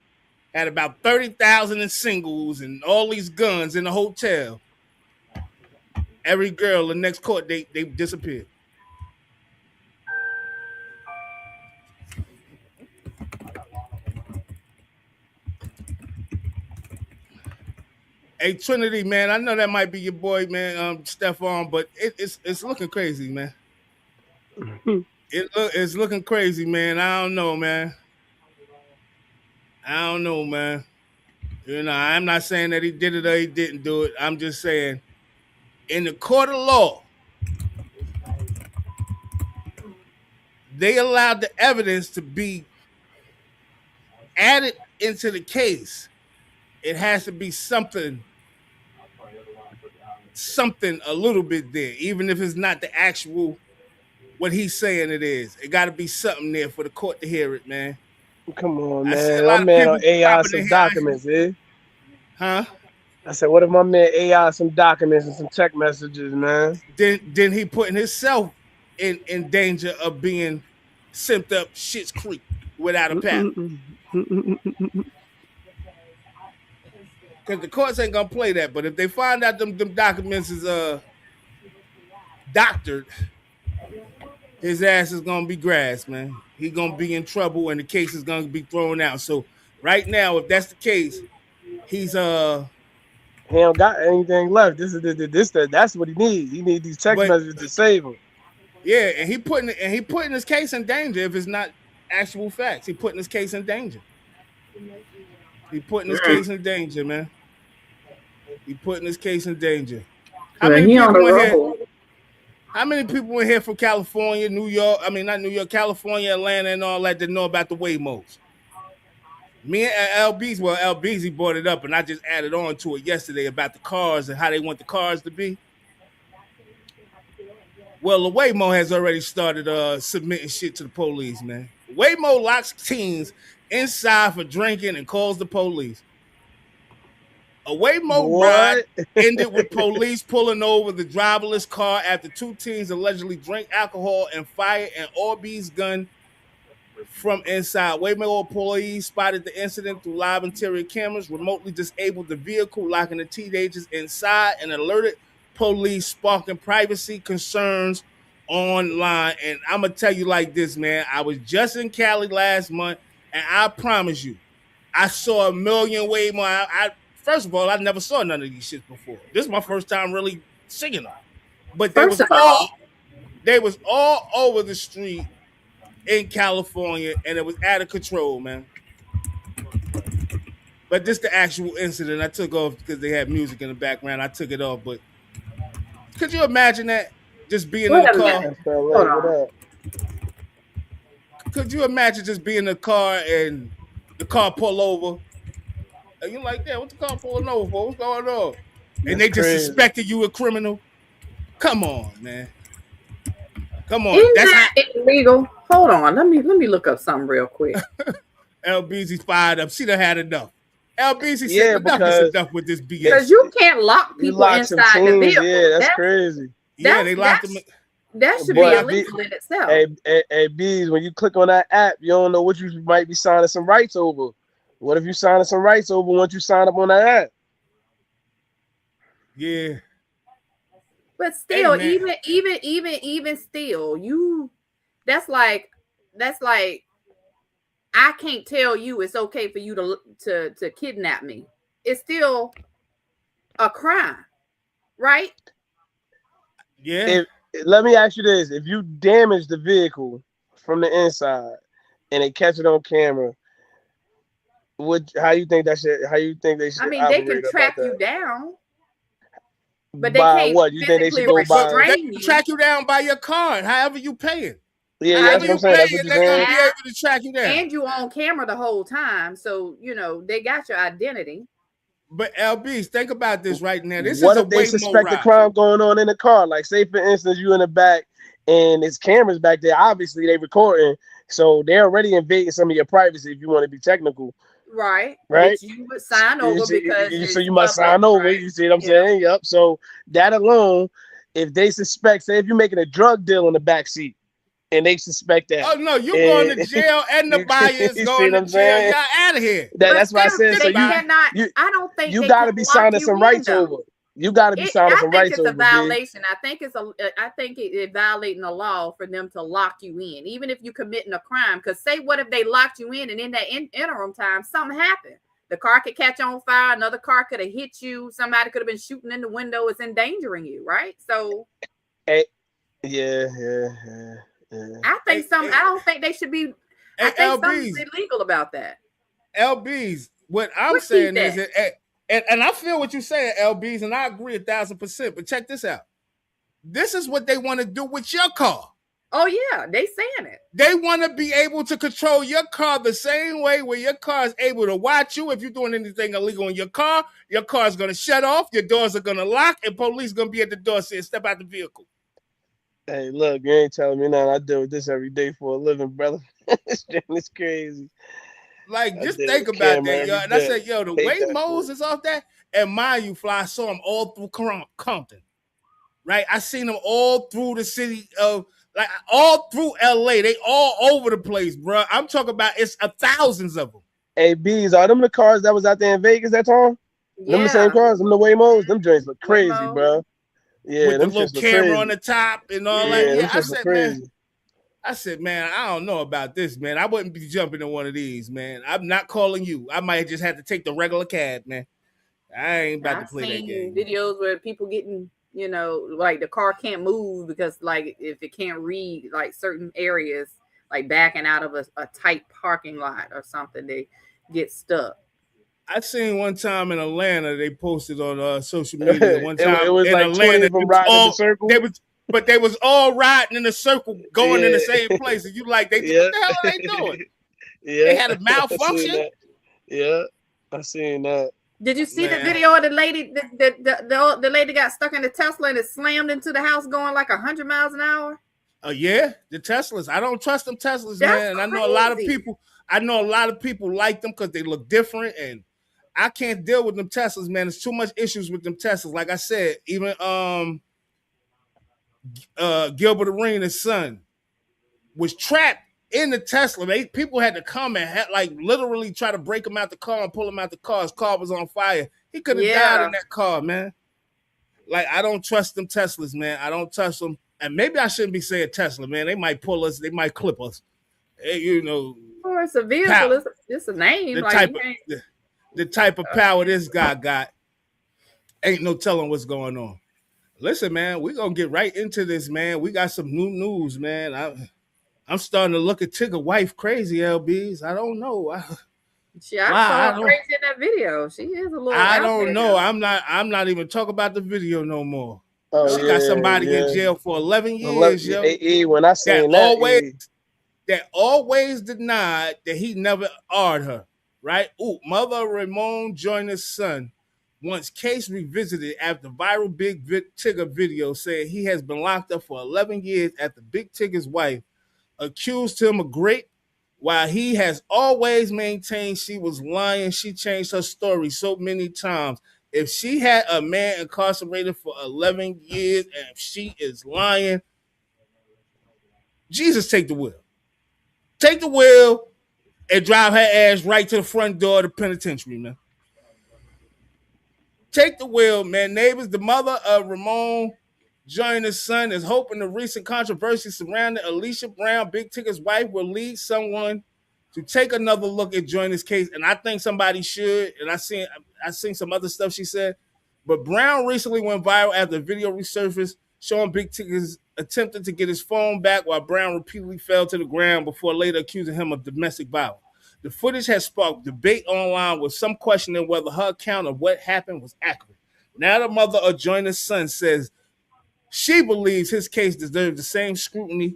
had about 30,000 in singles and all these guns in the hotel, every girl the next court date, they disappeared. Hey, Trinity, man, I know that might be your boy, man, Stefon, but it's looking crazy, man. It's looking crazy, man. I don't know, man. I'm not saying that he did it or he didn't do it. I'm just saying, in the court of law, they allowed the evidence to be added into the case. It has to be something a little bit there, even if it's not the actual what he's saying it is. It got to be something there for the court to hear it, man. Come on, man. My man on AI some documents, Huh? I said, what if my man AI some documents and some text messages, man? Then he putting himself in danger of being sent up Schitt's Creek without a paddle. Because the courts ain't gonna play that. But if they find out them documents is doctored, his ass is gonna be grass, man. He gonna be in trouble, and the case is gonna be thrown out. So right now, if that's the case, he's he don't got anything left. That's what he needs. He needs these text messages to save him. Yeah, and he putting his case in danger if it's not actual facts. He putting his case in danger. He putting his case in danger, man. He putting his case in danger. How many people in here from California, New York? I mean, not New York, California, Atlanta, and all that know about the Waymos? Me and LBZ brought it up, and I just added on to it yesterday about the cars and how they want the cars to be. Well, the Waymo has already started submitting shit to the police, man. Waymo locks teens inside for drinking and calls the police. A Waymo ride ended with police pulling over the driverless car after two teens allegedly drank alcohol and fired an Orbeez gun from inside. Waymo employees spotted the incident through live interior cameras, remotely disabled the vehicle, locking the teenagers inside, and alerted police, sparking privacy concerns online. And I'm going to tell you like this, man. I was just in Cali last month, and I promise you, I saw a million Waymo. First of all, I never saw none of these shits before. This is my first time really seeing them. But they was all over the street in California, and it was out of control, man. But this the actual incident. I took off because they had music in the background. I took it off, but could you imagine that? Just being in the car. Hold on. Could you imagine just being in the car and the car pull over? And you're like, yeah, what the car pulling over for? What's going on? And they just suspected you a criminal. Come on, man. Come on. Isn't that illegal? Hold on. Let me look up something real quick. LBZ's fired up. She done had enough. LBZ said enough is enough with this BS. Because you can't lock people inside the vehicle. Yeah, that's crazy. Yeah, they locked them. That should be illegal in itself. Hey, Bees, when you click on that app, you don't know what you might be signing some rights over. What if you signing some rights over once you sign up on that app? Yeah. But still, even still, that's like I can't tell you it's okay for you to kidnap me. It's still a crime, right? Yeah. Let me ask you this: if you damage the vehicle from the inside and they catch it on camera, how you think they should? I mean, they can track you down, but they by can't. What you think they should go by? They can track you down by your card, however you pay it. Yeah, that's what I'm saying. That's what they're gonna be able to track you down. And you on camera the whole time, so they got your identity. But LBs, think about this right now. What if they suspect a crime going on in the car? Like, say for instance, you in the back and there's cameras back there. Obviously, they recording, so they're already invading some of your privacy. If you want to be technical, right? Which you would sign over because so you must sign over. Right? You see what I'm saying? Yep. So that alone, if they suspect, say if you're making a drug deal in the back seat. And they suspect that. Oh no, you're going to jail, and the buyer is going to jail. Y'all out of here. That's why I said. So I don't think you got to be signing some rights over. You got to be signing some rights over. I think it's a violation. I think it's violating the law for them to lock you in, even if you're committing a crime. Because say, what if they locked you in, and in that interim time, something happened? The car could catch on fire. Another car could have hit you. Somebody could have been shooting in the window. It's endangering you, right? So. Yeah. I think I don't think they should be. I think something's illegal about that. LBs, what I'm saying is that, and I feel what you're saying, LBs, and I agree 1,000%. But check this out. This is what they want to do with your car. Oh yeah, they saying it. They want to be able to control your car the same way where your car is able to watch you. If you're doing anything illegal in your car is going to shut off, your doors are going to lock, and police going to be at the door saying, "Step out the vehicle." Hey, look, you ain't telling me nothing. I deal with this every day for a living, brother. It's crazy. Like, just think about that, yo. And I said, yo, the way Moses off that, and mind you, Fly, I saw him all through Compton, right? I seen them all through the city of, like, all through LA. They all over the place, bro. I'm talking about it's thousands of them. Hey, Bees, are them the cars that was out there in Vegas that time? Yeah. Them the same cars? Them the Waymos? Them joints look crazy, bro. Yeah, with the little camera on the top and all that. Yeah, I said, man, I don't know about this, man. I wouldn't be jumping in one of these, man. I'm not calling you. I might just have to take the regular cab, man. I ain't about to play that game. Videos where people getting, like the car can't move because, like, if it can't read, like, certain areas, like backing out of a tight parking lot or something, they get stuck. I seen one time in Atlanta, they posted on social media. One time it was in like Atlanta, from riding in the circle. They was all riding in a circle, going in the same place. And you like, what the hell are they doing? Yeah, they had a malfunction. I seen that. Did you see the video of the lady? The lady got stuck in the Tesla and it slammed into the house going like 100 miles an hour. Yeah, the Teslas. I don't trust them Teslas, man. And I know a lot of people. Like them because they look different, and I can't deal with them Teslas, man. There's too much issues with them Teslas. Like I said, even Gilbert Arenas' son was trapped in the Tesla. People had to come and literally try to break him out the car and pull him out the car. His car was on fire. He could have died in that car, man. Like, I don't trust them Teslas, man. I don't trust them. And maybe I shouldn't be saying Tesla, man. They might pull us. They might clip us. Or it's a vehicle. It's a name. The type of power this guy got, ain't no telling what's going on. Listen, man, we're going to get right into this, man. We got some new news, man. I'm starting to look at Tigger wife crazy, LBs. I don't know. She, I saw her crazy in that video. She is a little. I don't know. I'm not even talking about the video no more. Oh, she got somebody in jail for 11 years, yo. When I seen that always denied that he never R'd her, right? Ooh, mother Ramon Joyner's son. Once case revisited after viral Big Tigger video saying he has been locked up for 11 years after Big Tigger's wife accused him of rape. While he has always maintained she was lying, she changed her story so many times. If she had a man incarcerated for 11 years and if she is lying, Jesus, take the wheel. Take the wheel and drive her ass right to the front door of the penitentiary, man. Take the wheel, man. Neighbors, the mother of Ramon Joyner's son is hoping the recent controversy surrounding Alicia Brown, Big Tigger's wife, will lead someone to take another look at Joyner's case. And I think somebody should. And I seen some other stuff she said. But Brown recently went viral after a video resurfaced showing Big Tigger's attempted to get his phone back while Brown repeatedly fell to the ground before later accusing him of domestic violence. The footage has sparked debate online with some questioning whether her account of what happened was accurate. Now the mother of Joyner's son says she believes his case deserves the same scrutiny.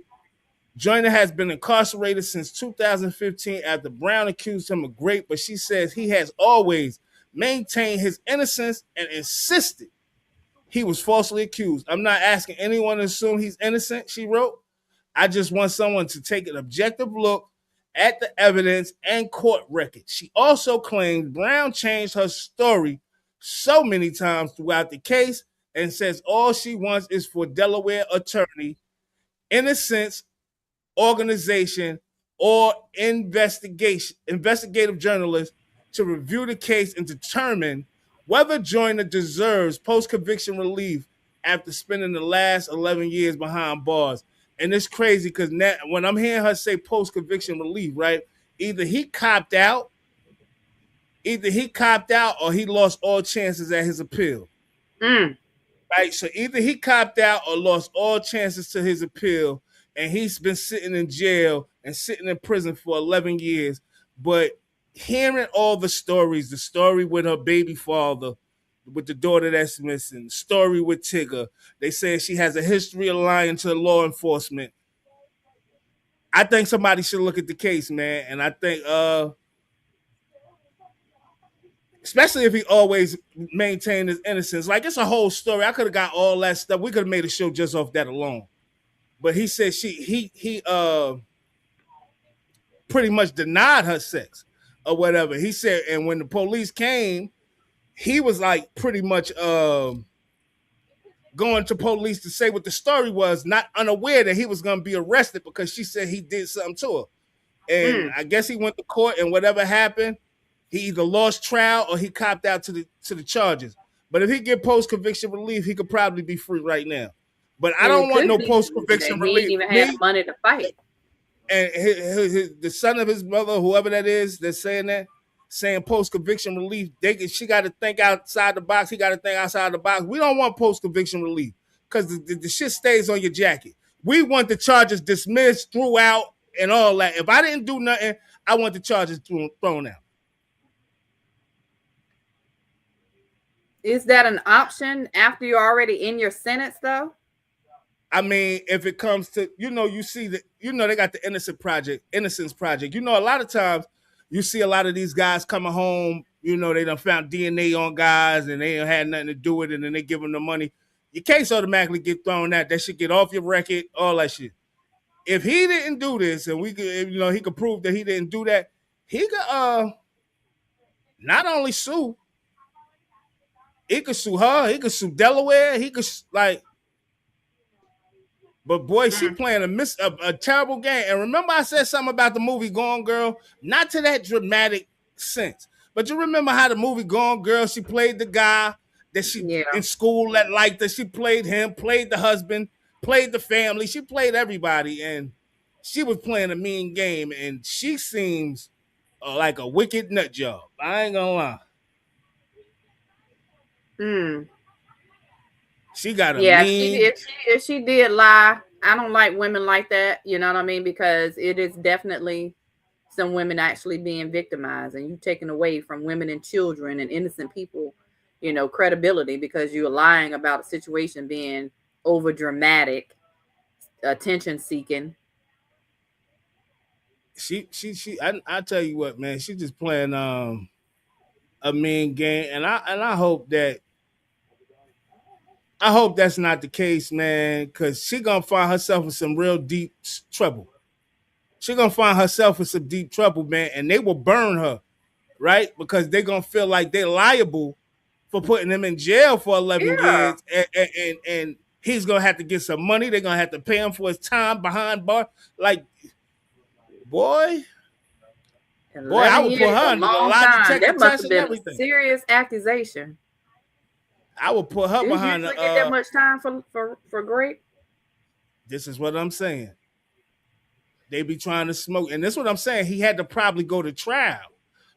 Joyner has been incarcerated since 2015 after Brown accused him of rape, but she says he has always maintained his innocence and insisted he was falsely accused. I'm not asking anyone to assume he's innocent, she wrote. I just want someone to take an objective look at the evidence and court record. She also claims Brown changed her story so many times throughout the case and says all she wants is for Delaware attorney, innocence organization, or investigative journalist to review the case and determine whether Joyner deserves post-conviction relief after spending the last 11 years behind bars. And it's crazy because when I'm hearing her say post-conviction relief, right, either he copped out or he lost all chances at his appeal. Right? So either he copped out or lost all chances to his appeal, and he's been sitting in jail and sitting in prison for 11 years. But hearing all the stories, the story with her baby father, with the daughter that's missing, story with Tigger, they say she has a history of lying to law enforcement. I think somebody should look at the case, man. And I think, especially if he always maintained his innocence, like it's a whole story. I could have got all that stuff. We could have made a show just off that alone. But he said he pretty much denied her sex or whatever. He said, and when the police came, he was like pretty much going to police to say what the story was, not unaware that he was going to be arrested because she said he did something to her. And I guess he went to court, and whatever happened, he either lost trial or he copped out to the charges. But if he get post-conviction relief, he could probably be free right now. But I don't want no post-conviction relief. He didn't even have money to fight. And the son of his mother, whoever that is, that's saying post-conviction relief, she got to think outside the box. He got to think outside the box. We don't want post-conviction relief because the shit stays on your jacket. We want the charges dismissed, throughout, and all that. If I didn't do nothing, I want the charges thrown out. Is that an option after you're already in your sentence, though? I mean, if it comes to, you see that, they got the Innocence Project. A lot of times you see a lot of these guys coming home, they done found DNA on guys and they ain't had nothing to do with it, and then they give them the money. Your case automatically get thrown out. That shit get off your record, all that shit. If he didn't do this and we could, he could prove that he didn't do that, he could not only sue, he could sue her, he could sue Delaware, he could but boy, she playing a terrible game. And remember I said something about the movie Gone Girl? Not to that dramatic sense. But you remember how the movie Gone Girl, she played the guy that she in school that liked her. She played him, played the husband, played the family. She played everybody. And she was playing a mean game. And she seems like a wicked nut job. I ain't gonna lie. She got a mean. If she did lie, I don't like women like that. You know what I mean? Because it is definitely some women actually being victimized, and you taking away from women and children and innocent people, you know, credibility because you're lying about a situation being over dramatic, attention seeking. I tell you what, man, she just playing a mean game, and I hope that's not the case, man, because she gonna find herself in some real deep trouble. She gonna find herself in some deep trouble, man, and they will burn her, right? Because they gonna feel like they're liable for putting him in jail for 11 years, and he's gonna have to get some money. They're gonna have to pay him for his time behind bar. Like, boy, I would put her under the lie detector test and everything. Serious accusation. I would put her behind the. Did you get that much time for Grape? This is what I'm saying. They be trying to smoke, and this is what I'm saying. He had to probably go to trial,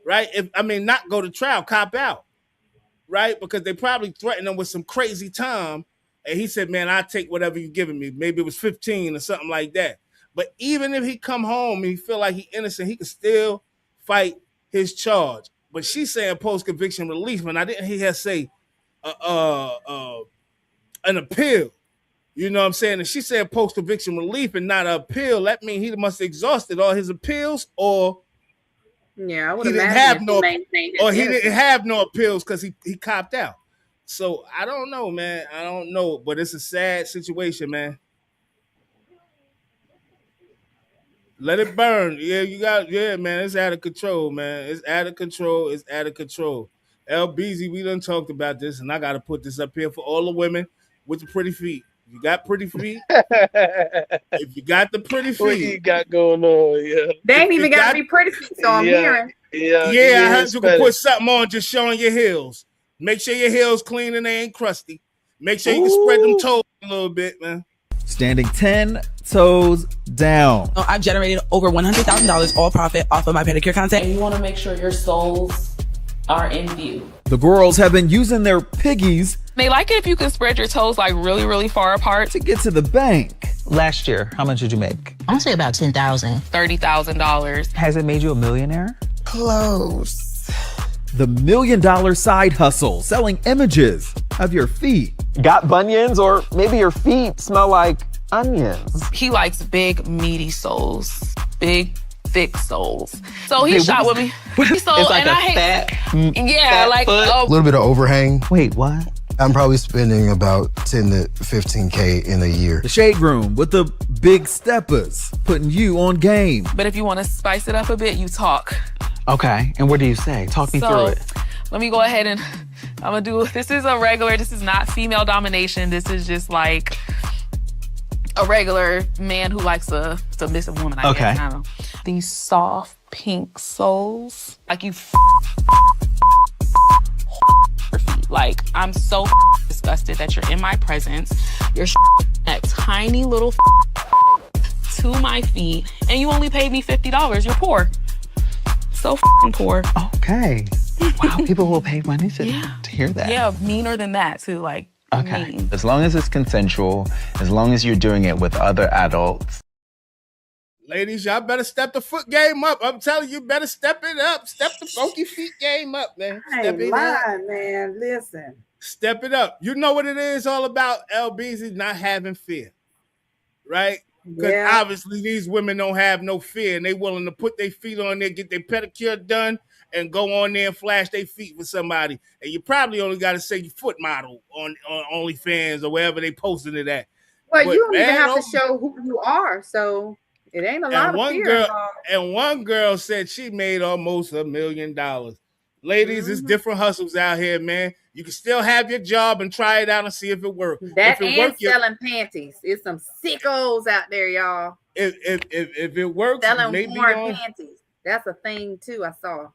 right? Not go to trial, cop out, right? Because they probably threatened him with some crazy time, and he said, "Man, I'll take whatever you're giving me." Maybe it was 15 or something like that. But even if he come home and he feel like he innocent, he can still fight his charge. But she's saying post-conviction relief, and I didn't hear her say an appeal. You know what I'm saying? And she said post-conviction relief and not an appeal. That means he must have exhausted all his appeals, or I would he didn't have he didn't have no appeals because he copped out. So I don't know, man. I don't know, but it's a sad situation, man. Let it burn. Yeah, man. It's out of control, man. It's out of control. LBZ, we done talked about this, and I got to put this up here for all the women with the pretty feet. You got pretty feet? If you got the pretty feet. What you got going on, yeah. They ain't even got to be pretty feet, so I'm hearing. I heard you can put something on just showing your heels. Make sure your heels clean and they ain't crusty. Make sure you can spread them toes a little bit, man. Standing 10 toes down. I've generated over $100,000 all profit off of my pedicure content. And you want to make sure your soles are in view. The girls have been using their piggies. They like it if you can spread your toes like really, really far apart. To get to the bank. Last year, how much did you make? I'm gonna say about $10,000. $30,000. Has it made you a millionaire? Close. The $1 million side hustle, selling images of your feet. Got bunions, or maybe your feet smell like onions. He likes big, meaty soles. Big, thick soles. So he shot with me. It's like fat a little bit of overhang. Wait, what? I'm probably spending about 10 to 15K in a year. The shade room with the big steppers, putting you on game. But if you want to spice it up a bit, you talk. Okay, and what do you say? Talk me through it. Let me go ahead and I'm gonna do, this is a regular, this is not female domination. This is just like a regular man who likes a submissive woman, I guess. I don't know. These soft pink soles, like you your feet. Like, I'm so disgusted that you're in my presence. You're that tiny little to my feet, and you only paid me $50. You're poor. So poor. Okay. Wow, people will pay money to hear that. Yeah, meaner than that too, like mean. As long as it's consensual, as long as you're doing it with other adults. Ladies, y'all better step the foot game up. I'm telling you, better step it up. Step the funky feet game up, man. Step it up. Man. Listen. Step it up. You know what it is all about, LBZ, not having fear, right? Because obviously these women don't have no fear, and they willing to put their feet on there, get their pedicure done, and go on there and flash their feet for somebody. And you probably only got to say your foot model on OnlyFans or wherever they posted it at. Well, you don't even have to show who you are, so it ain't a lot of fear. And one girl said she made almost $1 million. Ladies, it's different hustles out here, man. You can still have your job and try it out and see if it works. That and selling panties. It's some sickos out there, y'all. If it works, selling worn panties. That's a thing too. I saw.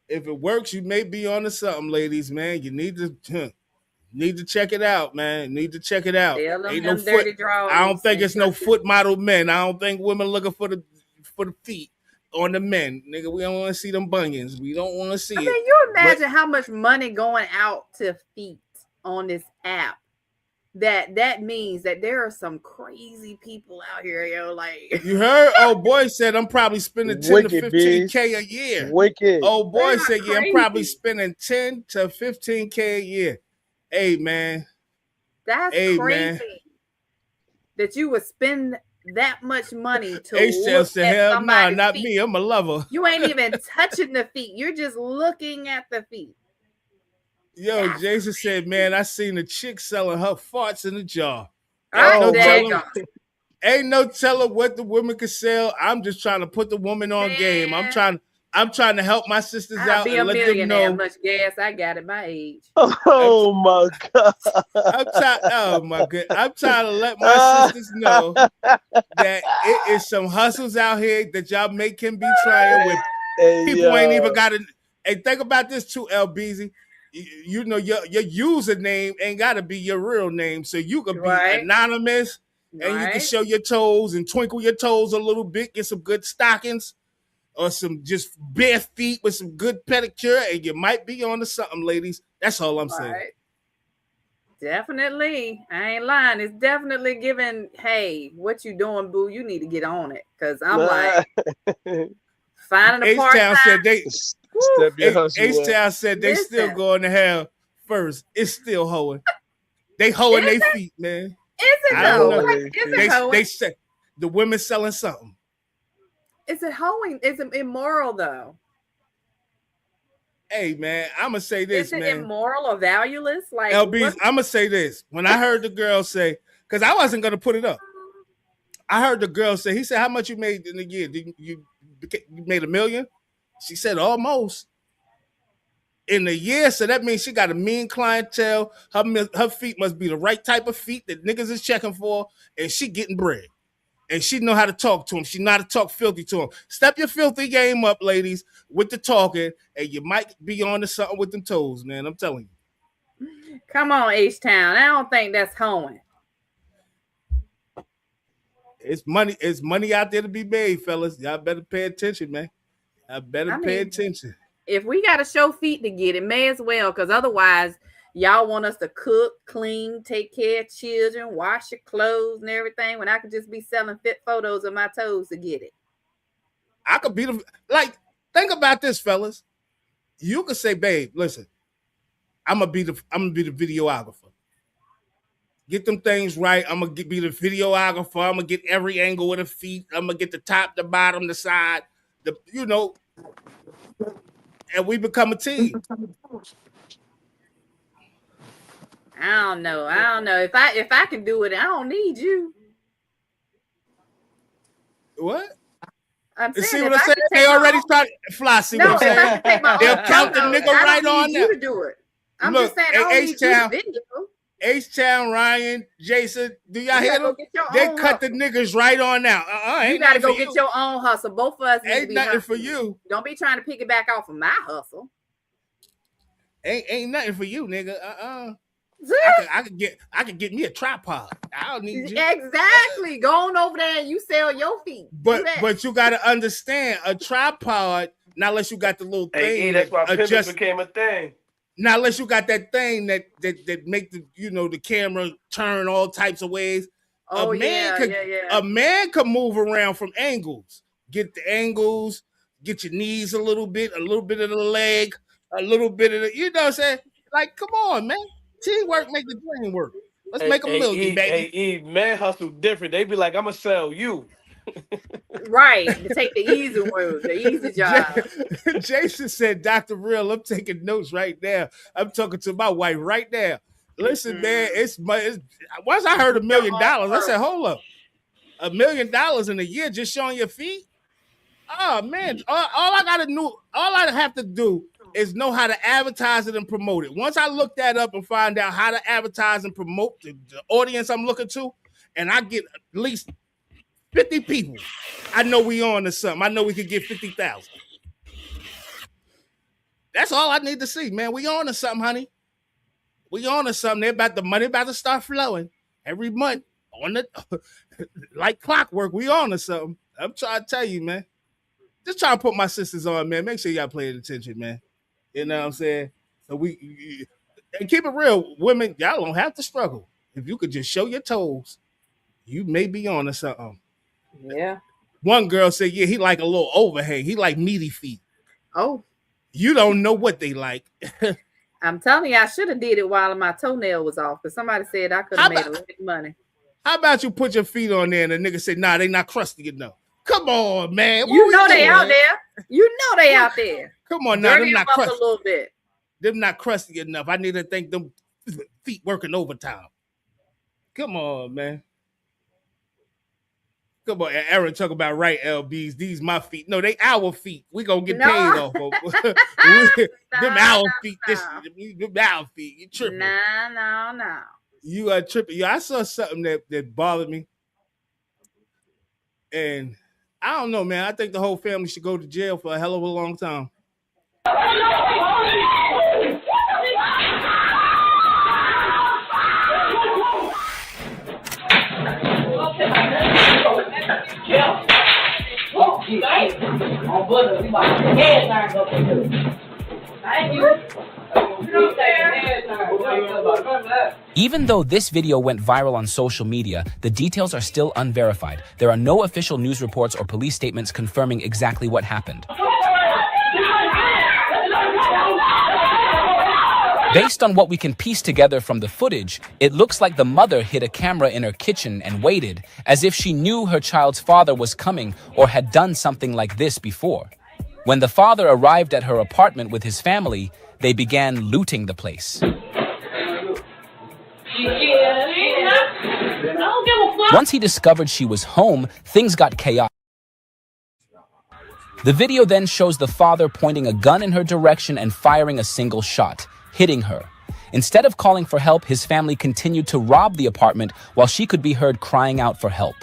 If it works, you may be onto something, ladies. Man, you need to check it out, man. Ain't no foot. I don't think it's no foot model men. I don't think women looking for the feet on the men. Nigga, we don't want to see them bunions. We don't want to see it. You imagine how much money going out to feet on this app. that means that there are some crazy people out here, yo. Like you heard, old boy said I'm probably spending 10 to 15K a year. Wicked. Old boy said, yeah, I'm probably spending 10 to 15K a year. Hey man, that's crazy. Man. That you would spend that much money to look at hell somebody's not feet. Me. I'm a lover. You ain't even touching the feet. You're just looking at the feet. Yo, that's Jason said, man, I seen a chick selling her farts in a jar. Ain't no telling what the women can sell. I'm just trying to put the woman on game. I'm trying to help my sisters out and let them know how much gas I got at my age. Oh my God. I'm trying to let my sisters know that it is some hustles out here that y'all can be trying with. People ain't even got it. Hey, think about this too, LBZ. You know, your username ain't got to be your real name. So you could be anonymous and you can show your toes and twinkle your toes a little bit, get some good stockings or some just bare feet with some good pedicure, and you might be on to something, ladies. That's all I'm saying. Definitely. I ain't lying. It's definitely giving, hey, what you doing, boo? You need to get on it. Because I'm like, finding a part-time. H-Town said they still going to hell first. It's still hoeing. They hoeing their feet, man. Is it though? They say the women selling something. Is it hoeing? Is it immoral though? Hey man, I'ma say this, is it man. Immoral or valueless? Like LB, I'ma say this. When I heard the girl say, because I wasn't gonna put it up. I heard the girl say, he said, how much you made in a year? You made $1 million? She said almost. In a year, so that means she got a mean clientele. Her feet must be the right type of feet that niggas is checking for, and she getting bread. And she know how to talk to him. She know how to talk filthy to him. Step your filthy game up, ladies, with the talking, and you might be on to something with them toes, man. I'm telling you. Come on, H-Town. I don't think that's hoeing. It's money out there to be made, fellas. Y'all better pay attention, man. I better pay attention. If we got to show feet to get it, may as well, because otherwise y'all want us to cook, clean, take care of children, wash your clothes and everything when I could just be selling fit photos of my toes to get it. I could be think about this, fellas. You could say, babe, listen, I'm gonna be the videographer. Get them things right. I'm gonna be the videographer. I'm gonna get every angle of the feet. I'm gonna get the top, the bottom, the side, and we become a team. I don't know. If I can do it, I don't need you. What? I'm saying, see what I'm saying? They already started fly. See what I'm saying? They'll count the nigga right on there. You to do it. I'm just saying, I don't need you to video. H-Town, Ryan, Jason, do y'all hear them? They cut the niggas right on now. You got to go get your own hustle. Both of us ain't nothing for you. Don't be trying to piggyback off of my hustle. Ain't nothing for you, nigga. I could get me a tripod. I don't need you. Exactly. Go on over there and you sell your feet. But you got to understand, a tripod, not unless you got the little thing. That's why pimping became a thing. Now, unless you got that thing that make the camera turn all types of ways. Oh, a man could move around from angles. Get the angles, get your knees a little bit of the leg, a little bit of the, you know what I'm saying? Like, come on, man. Teamwork make the dream work. Let's make $1 million, baby. Man hustle different. They be like, I'm gonna sell you. Right, to take the easy road, the easy job. Jason said, Dr. Real, I'm taking notes right now. I'm talking to my wife right now. Listen, man, it's once I heard $1 million, I said, hold up. $1 million in a year just showing your feet? Oh man, all I have to do is know how to advertise it and promote it. Once I look that up and find out how to advertise and promote the audience I'm looking to, and I get at least 50 people, I know we on to something. I know we could get 50,000. That's all I need to see, man. We on to something, honey. We on to something. The money about to start flowing every month on the like clockwork. We on to something. I'm trying to tell you, man. Just trying to put my sisters on, man. Make sure y'all pay attention, man. You know what I'm saying? So and keep it real, women. Y'all don't have to struggle. if you could just show your toes, you may be on to something. Yeah. One girl said, yeah, he like a little overhang. He like meaty feet. Oh. You don't know what they like. I'm telling you, I should have did it while my toenail was off, because somebody said I could have made a lot of money. How about you put your feet on there and the nigga said, nah, they not crusty enough. Come on, man. You know they out there. You know they out there. Come on now, them not crusty. A little bit. Them not crusty enough. I need to think them feet working overtime. Come on, man. Come on, Aaron talk about right LBs. These my feet. No, they our feet. We gonna get paid off of them our feet. Them our feet. You tripping? No. You are tripping. Yeah, I saw something that bothered me, and I don't know, man. I think the whole family should go to jail for a hell of a long time. Even though this video went viral on social media, the details are still unverified. There are no official news reports or police statements confirming exactly what happened. Based on what we can piece together from the footage, it looks like the mother hid a camera in her kitchen and waited, as if she knew her child's father was coming or had done something like this before. When the father arrived at her apartment with his family, they began looting the place. Once he discovered she was home, things got chaotic. The video then shows the father pointing a gun in her direction and firing a single shot, hitting her. Instead of calling for help, his family continued to rob the apartment while she could be heard crying out for help.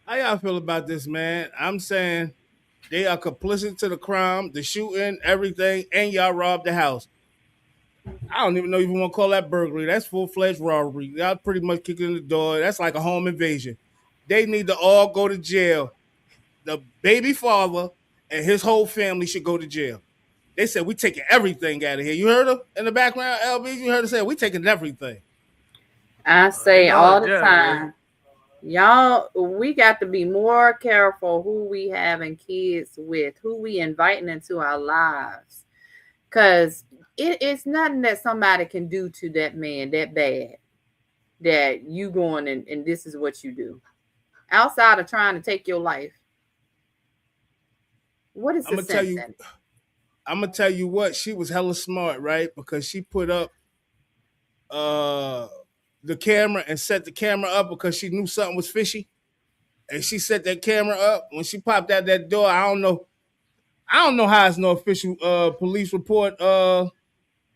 How y'all feel about this, man? I'm saying they are complicit to the crime, the shooting, everything, and y'all robbed the house. I don't even know if you want to call that burglary. That's full-fledged robbery. Y'all pretty much kicking in the door. That's like a home invasion. They need to all go to jail. The baby father and his whole family should go to jail. They said, we taking everything out of here. You heard her in the background, LB? You heard her say, we taking everything. I say all the time, y'all, we got to be more careful who we having kids with, who we inviting into our lives. Because it's nothing that somebody can do to that man that bad that you going and this is what you do. Outside of trying to take your life. What is the sense? I'm going to tell you what, she was hella smart, right? Because she put up the camera and set the camera up because she knew something was fishy. And she set that camera up. When she popped out that door, I don't know how it's no official police report,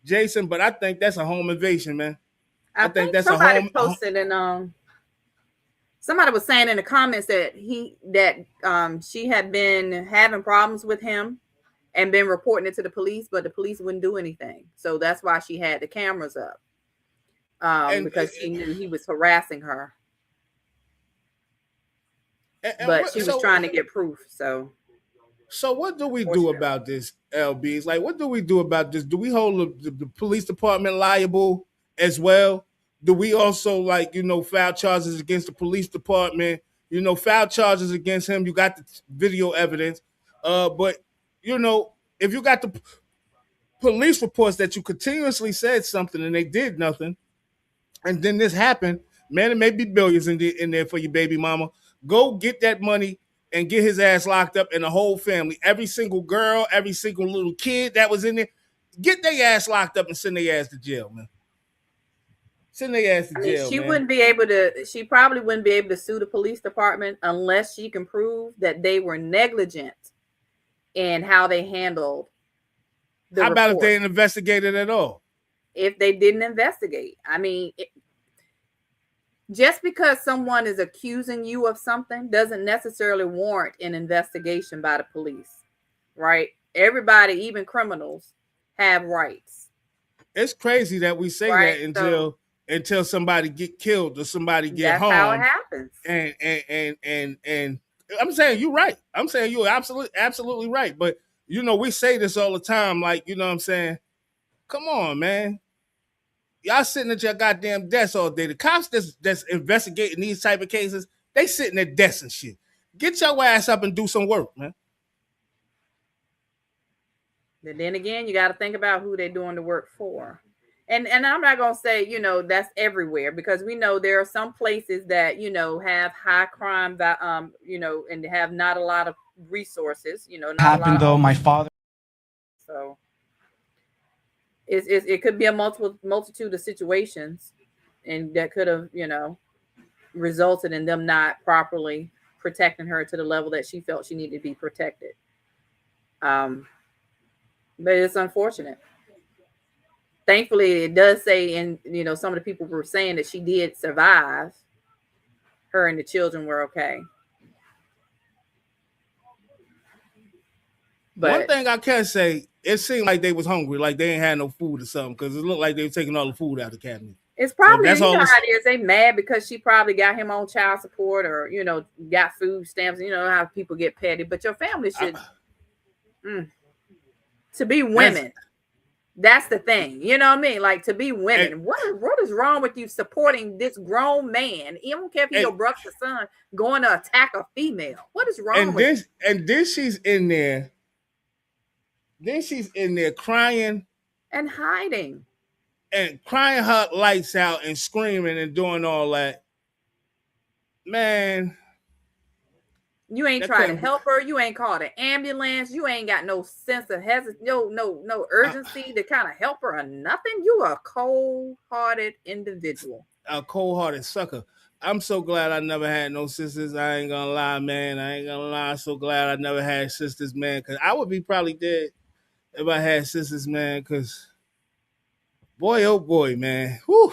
Jason, but I think that's a home invasion, man. I think that's somebody a home posted and somebody was saying in the comments that she had been having problems with him and been reporting it to the police, but the police wouldn't do anything. So that's why she had the cameras up. Because she knew he was harassing her. But she was trying to get proof, So what do we do about this, LBs? Like, what do we do about this? Do we hold the police department liable as well? Do we also, file charges against the police department? File charges against him. You got the video evidence. But, if you got the police reports that you continuously said something and they did nothing, and then this happened, man, it may be billions in there for your baby mama. Go get that money and get his ass locked up and the whole family. Every single girl, every single little kid that was in there, get their ass locked up and send their ass to jail, man. Send their ass to jail, she man. She probably wouldn't be able to sue the police department unless she can prove that they were negligent in how they handled the How about report. if they didn't investigate it at all? If they didn't investigate. I mean, just because someone is accusing you of something doesn't necessarily warrant an investigation by the police, right? Everybody, even criminals, have rights. It's crazy that we say that until somebody get killed or somebody get harmed. That's how it happens. And I'm saying you're right. I'm saying you're absolutely right. But you know, we say this all the time, like, you know what I'm saying? Come on, man. Y'all sitting at your goddamn desk all day. The cops that's investigating these type of cases, they sitting at desks and shit. Get your ass up and do some work, man. And then again, you got to think about who they're doing the work for. And I'm not going to say, you know, that's everywhere, because we know there are some places that, you know, have high crime, you know, and have not a lot of resources, you know. Happened though, my father. So it could be a multitude of situations, and that could have, you know, resulted in them not properly protecting her to the level that she felt she needed to be protected. But it's unfortunate. Thankfully, it does say, and you know, some of the people were saying that she did survive. Her and the children were okay. But one thing I can say, it seemed like they was hungry, like they ain't had no food or something, because it looked like they were taking all the food out of the cabinet. It's probably, so you know how it is. They mad because she probably got him on child support, or, you know, got food stamps. You know how people get petty. But your family should, to be women. That's the thing. You know what I mean? Like, to be women. What is wrong with you supporting this grown man? You don't care if he's your brother's son going to attack a female. What is wrong with you? And then she's in there. Then she's in there crying. And hiding. And crying her lights out and screaming and doing all that. Man. You ain't trying to help her. You ain't called an ambulance. You ain't got no sense of no urgency to kind of help her or nothing. You are a cold-hearted individual. A cold-hearted sucker. I'm so glad I never had no sisters. I ain't gonna lie, man. I ain't gonna lie. I'm so glad I never had sisters, man. Because I would be probably dead if I had sisters, man. Because boy, oh boy, man. Whew.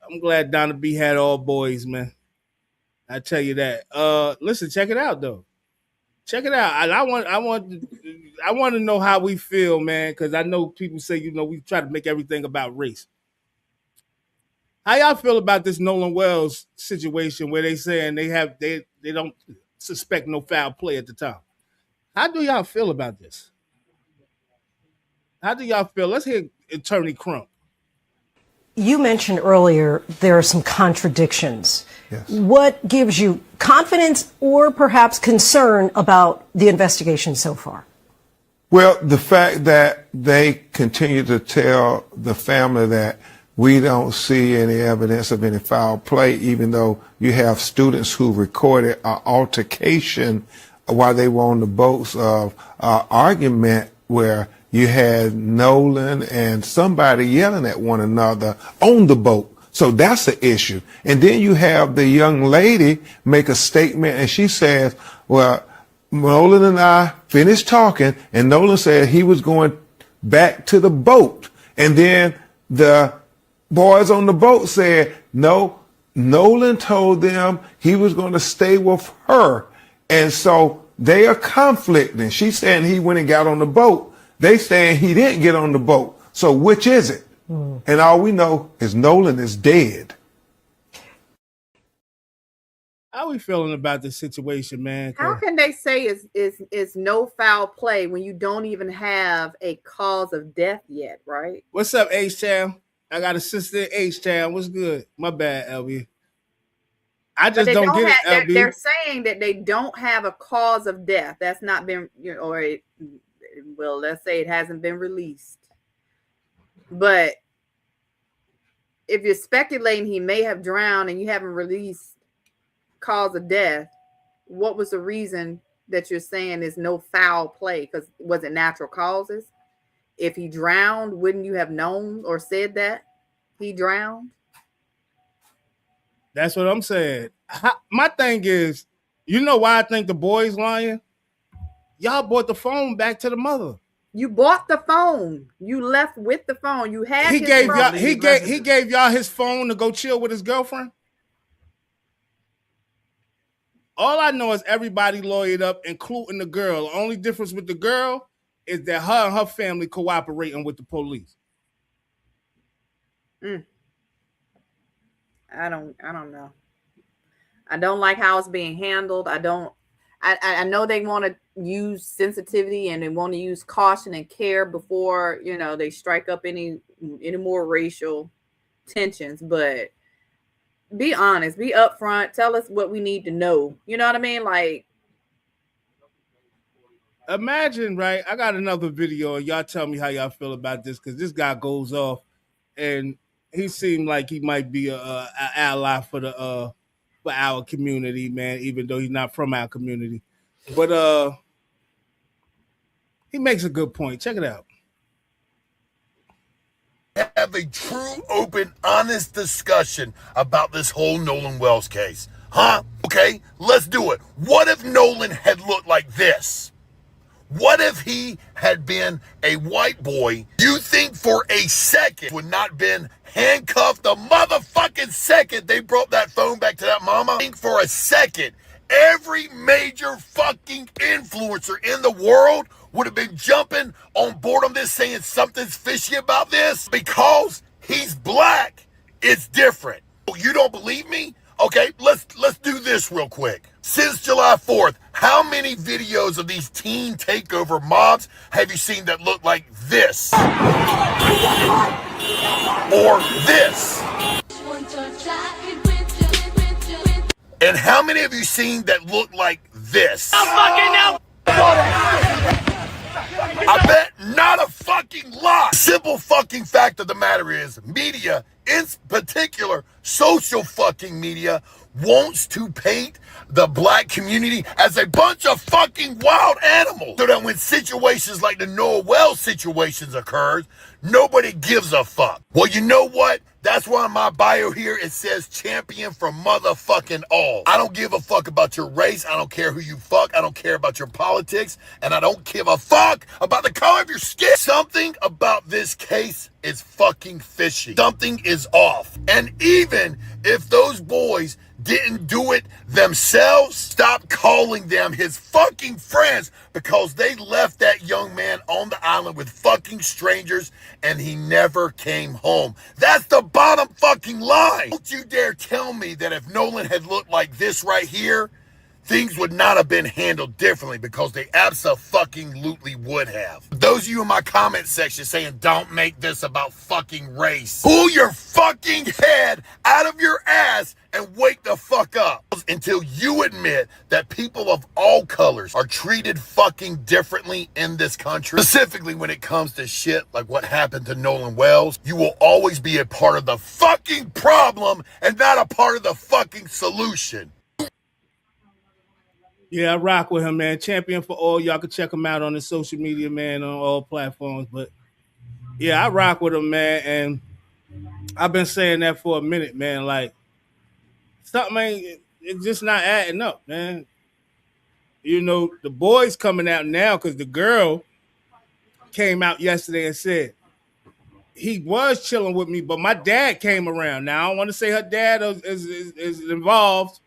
I'm glad Donna B had all boys, man. I tell you that. Listen, check it out though. Check it out. I want to know how we feel, man, because I know people say, you know, we try to make everything about race. How y'all feel about this Nolan Wells situation where they saying they don't suspect no foul play at the time? How do y'all feel about this? How do y'all feel? Let's hear Attorney Crump. You mentioned earlier there are some contradictions. Yes. What gives you confidence or perhaps concern about the investigation so far? Well, the fact that they continue to tell the family that we don't see any evidence of any foul play, even though you have students who recorded an altercation while they were on the boats of argument where you had Nolan and somebody yelling at one another on the boat. So that's the issue. And then you have the young lady make a statement and she says, well, Nolan and I finished talking and Nolan said he was going back to the boat. And then the boys on the boat said, no, Nolan told them he was going to stay with her. And so they are conflicting. She's saying he went and got on the boat. They saying he didn't get on the boat. So which is it? And all we know is Nolan is dead. How are we feeling about this situation, man? How can they say is no foul play when you don't even have a cause of death yet, right? What's up, H-Town? I got a sister in H-Town. What's good? My bad, LB. I just don't get it, LB. They're saying that they don't have a cause of death. That's not been, you know, or well, let's say it hasn't been released. But if you're speculating he may have drowned and you haven't released cause of death, what was the reason that you're saying is no foul play? Because was it natural causes? If he drowned, wouldn't you have known or said that he drowned? That's what I'm saying. My thing is, you know why I think the boy's lying? Y'all brought the phone back to the mother. You bought the phone. You left with the phone. You had he gave y'all his phone to go chill with his girlfriend. All I know is everybody lawyered up, including the girl. The only difference with the girl is that her and her family cooperating with the police. I don't know. I don't like how it's being handled. I know they want to use sensitivity and they want to use caution and care before, they strike up any more racial tensions, but be honest, be upfront, tell us what we need to know. You know what I mean? Like, imagine, right? I got another video, and y'all tell me how y'all feel about this, because this guy goes off, and he seemed like he might be a ally for our community, man, even though he's not from our community. But he makes a good point. Check it out. Have a true, open, honest discussion about this whole Nolan Wells case. Huh? Okay, let's do it. What if Nolan had looked like this? What if he had been a white boy? You think for a second would not been handcuffed the motherfucking second they brought that phone back to that mama? Think for a second every major fucking influencer in the world would have been jumping on board on this, saying something's fishy about this? Because he's black, it's different. You don't believe me? Okay, let's do this real quick. Since July 4th, how many videos of these teen takeover mobs have you seen that look like this? Or this? And how many have you seen that look like this? I bet not a fucking lot. Simple fucking fact of the matter is, media, in particular, social fucking media, wants to paint the black community as a bunch of fucking wild animals. So that when situations like the Noah Wells situations occurs, nobody gives a fuck. Well, you know what? That's why in my bio here it says champion for motherfucking all. I don't give a fuck about your race. I don't care who you fuck. I don't care about your politics. And I don't give a fuck about the color of your skin. Something about this case is fucking fishy. Something is off. And even if those boys didn't do it themselves, stop calling them his fucking friends, because they left that young man on the island with fucking strangers and he never came home. That's the bottom fucking line. Don't you dare tell me that if Nolan had looked like this right here, things would not have been handled differently, because they abso-fucking-lutely would have. Those of you in my comment section saying don't make this about fucking race, pull your fucking head out of your ass and wake the fuck up until you admit that people of all colors are treated fucking differently in this country. Specifically when it comes to shit like what happened to Nolan Wells, you will always be a part of the fucking problem and not a part of the fucking solution. Yeah, I rock with him, man. Champion for all. Y'all can check him out on the social media, man, on all platforms. But yeah, I rock with him, man. And I've been saying that for a minute, man. Like, something it's just not adding up, man. You know, the boy's coming out now because the girl came out yesterday and said he was chilling with me, but my dad came around. Now, I don't want to say her dad is involved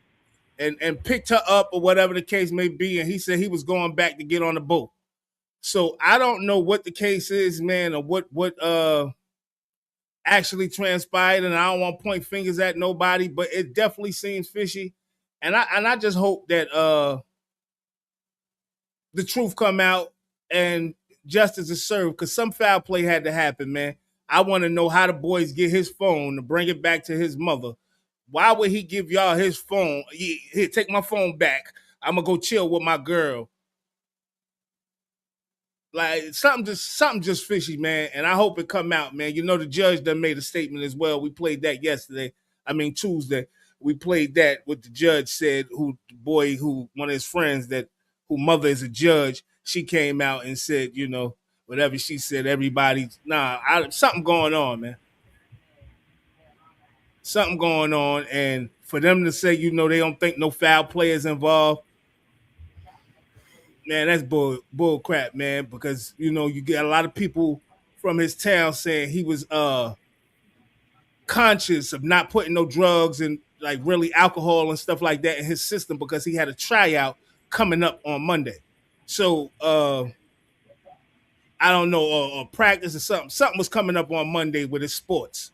and picked her up or whatever the case may be, and he said he was going back to get on the boat. So I don't know what the case is, man, or what actually transpired, and I don't want to point fingers at nobody, but it definitely seems fishy. And I just hope that the truth come out and justice is served, because some foul play had to happen, man. I want to know how the boys get his phone to bring it back to his mother. Why would he give y'all his phone? Here, take my phone back. I'm gonna go chill with my girl. Like, something just fishy, man. And I hope it come out, man. You know, the judge done made a statement as well. We played that Tuesday. We played that what the judge said, one of his friends who mother is a judge, she came out and said, you know, whatever she said, something going on, man. Something going on, and for them to say, you know, they don't think no foul play is involved, man, that's bull crap, man, because, you know, you get a lot of people from his town saying he was conscious of not putting no drugs and, like, really alcohol and stuff like that in his system because he had a tryout coming up on Monday. So, I don't know, practice or something. Something was coming up on Monday with his sports.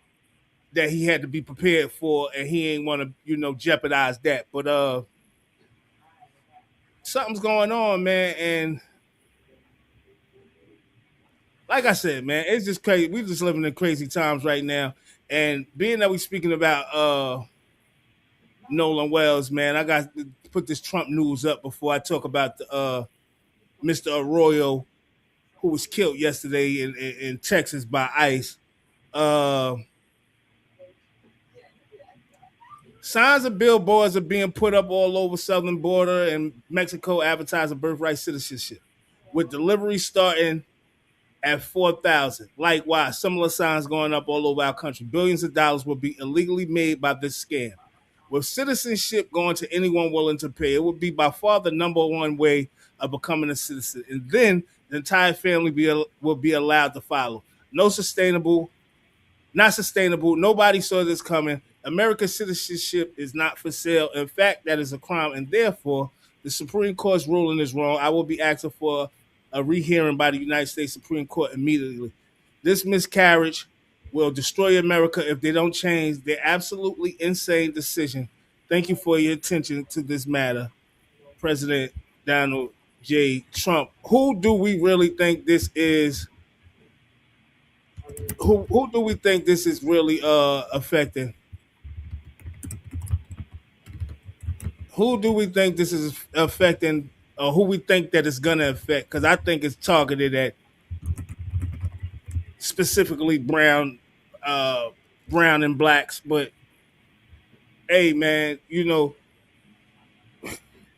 that he had to be prepared for, and he ain't want to, jeopardize that. But something's going on, man, and like I said, man, it's just crazy. We just living in crazy times right now, and being that we speaking about Nolan Wells, man, I got to put this Trump news up before I talk about the Mr. Arroyo, who was killed yesterday in Texas by ICE. Signs of billboards are being put up all over southern border and Mexico advertising birthright citizenship, with deliveries starting at 4,000. Likewise, similar signs going up all over our country. Billions of dollars will be illegally made by this scam. With citizenship going to anyone willing to pay, it would be by far the number one way of becoming a citizen. And then the entire family will be allowed to follow. Not sustainable. Nobody saw this coming. American citizenship is not for sale. In fact, that is a crime. And therefore, the Supreme Court's ruling is wrong. I will be asking for a rehearing by the United States Supreme Court immediately. This miscarriage will destroy America if they don't change their absolutely insane decision. Thank you for your attention to this matter, President Donald J. Trump. Who do we really think this is? Who do we think this is really affecting? Who do we think this is affecting, or who we think that it's gonna affect? Because I think it's targeted at specifically brown and blacks. But hey, man,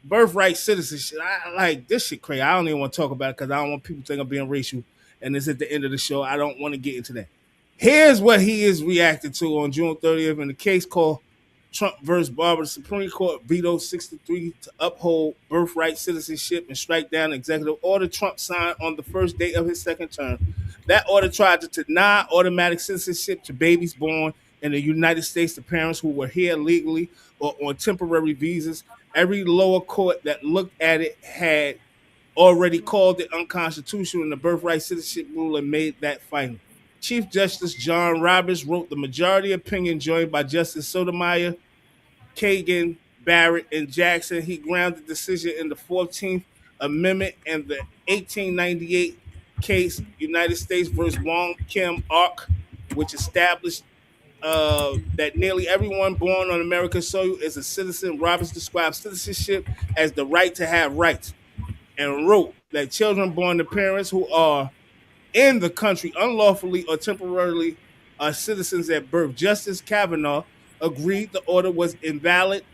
birthright citizenship. I like this shit crazy. I don't even want to talk about it because I don't want people to think I'm being racial. And it's at the end of the show. I don't want to get into that. Here's what he is reacting to on June 30th in the case called Trump versus Barber. The Supreme Court vetoed 63 to uphold birthright citizenship and strike down the executive order Trump signed on the first day of his second term. That order tried to deny automatic citizenship to babies born in the United States to parents who were here legally or on temporary visas. Every lower court that looked at it had already called it unconstitutional, and the birthright citizenship ruling made that final. Chief Justice John Roberts wrote the majority opinion, joined by Justice Sotomayor, Kagan, Barrett, and Jackson. He grounded the decision in the 14th Amendment and the 1898 case United States versus Wong Kim Ark, which established that nearly everyone born on American soil is a citizen. Roberts described citizenship as the right to have rights, and wrote that children born to parents who are in the country unlawfully or temporarily are citizens at birth. Justice Kavanaugh agreed the order was invalid,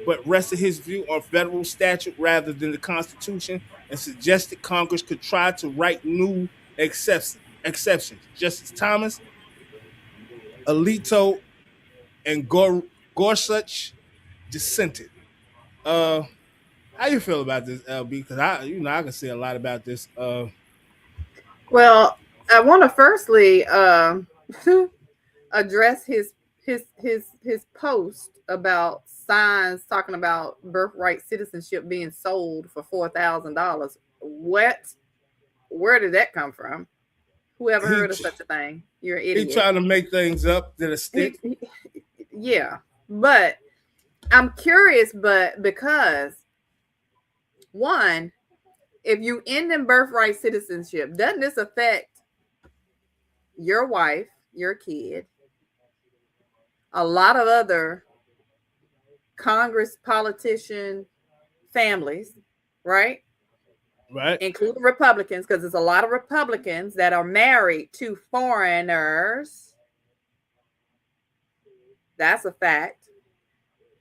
but rested his view on federal statute rather than the Constitution, and suggested Congress could try to write new exceptions. Justice Thomas, Alito, and Gorsuch dissented. How you feel about this, LB? Because I can say a lot about this. Well, I want to firstly address his post about signs talking about birthright citizenship being sold for $4,000. Where did that come from? Whoever heard of such a thing? You're an idiot. He trying to make things up that are stick. Yeah, but I'm curious, because one, if you end in birthright citizenship, doesn't this affect your wife, your kid, a lot of other Congress politician families, right? Right. Including Republicans, because there's a lot of Republicans that are married to foreigners. That's a fact.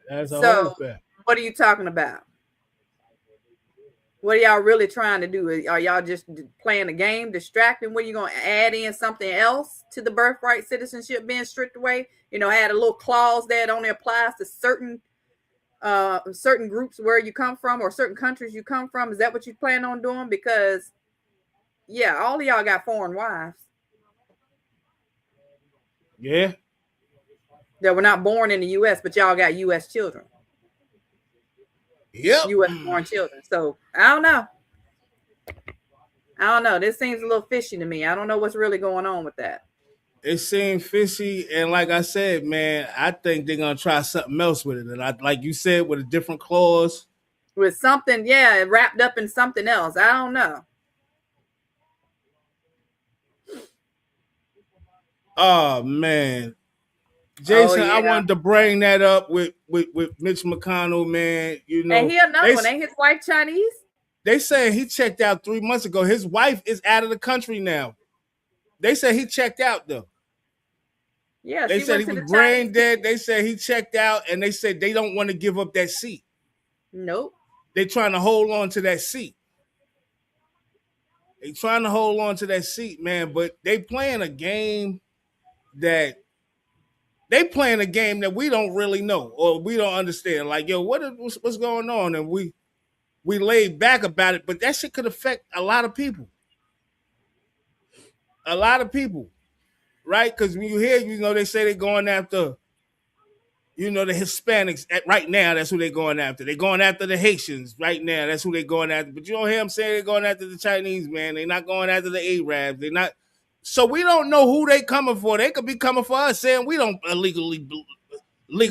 That's a whole fact. What are you talking about? What are y'all really trying to do? Are y'all just playing a game, distracting? What are you going to add in something else to the birthright citizenship being stripped away? Add a little clause that only applies to certain groups where you come from or certain countries you come from. Is that what you plan on doing? Because, yeah, all of y'all got foreign wives. Yeah. That were not born in the U.S., but y'all got U.S. children. Yep. U.S. born children. So I don't know. This seems a little fishy to me. I don't know what's really going on with that. It seemed fishy, and like I said, man, I think they're gonna try something else with it. And like you said, with a different clause. With something, yeah, wrapped up in something else. I don't know. Oh man, Jason, I wanted to bring that up with Mitch McConnell, man. You know, and he another one. Ain't his wife Chinese? They say he checked out 3 months ago. His wife is out of the country now. They say he checked out though. Yeah, they said he was brain dead. They said he checked out, and they said they don't want to give up that seat. Nope. They're trying to hold on to that seat. They trying to hold on to that seat, man. But they playing a game that we don't really know or we don't understand. Like, yo, what's going on? And we laid back about it, but that shit could affect a lot of people. A lot of people, right? Because when you hear, you know, they say they're going after, you know, the Hispanics right now. That's who they're going after. They're going after the Haitians right now. That's who they're going after. But you don't hear them saying they're going after the Chinese, man. They're not going after the Arabs. They're not. So we don't know who they coming for. They could be coming for us, saying we don't legally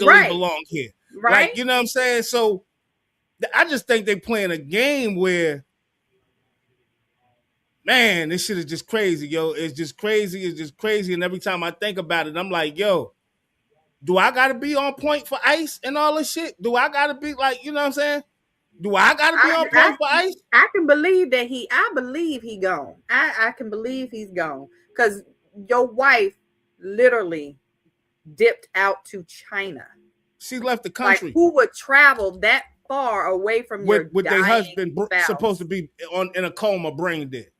right. belong here. Right. Like, you know what I'm saying? So I just think they're playing a game where, man, this shit is just crazy, yo. It's just crazy. It's just crazy. And every time I think about it, I'm like, yo, do I got to be on point for ICE and all this shit? Do I got to be like, you know what I'm saying? Do I got to be on point for ICE? I can believe that I believe he gone. I can believe he's gone. Because your wife literally dipped out to China. She left the country. Like, who would travel that far away from your with their husband spouse? Supposed to be in a coma, brain dead?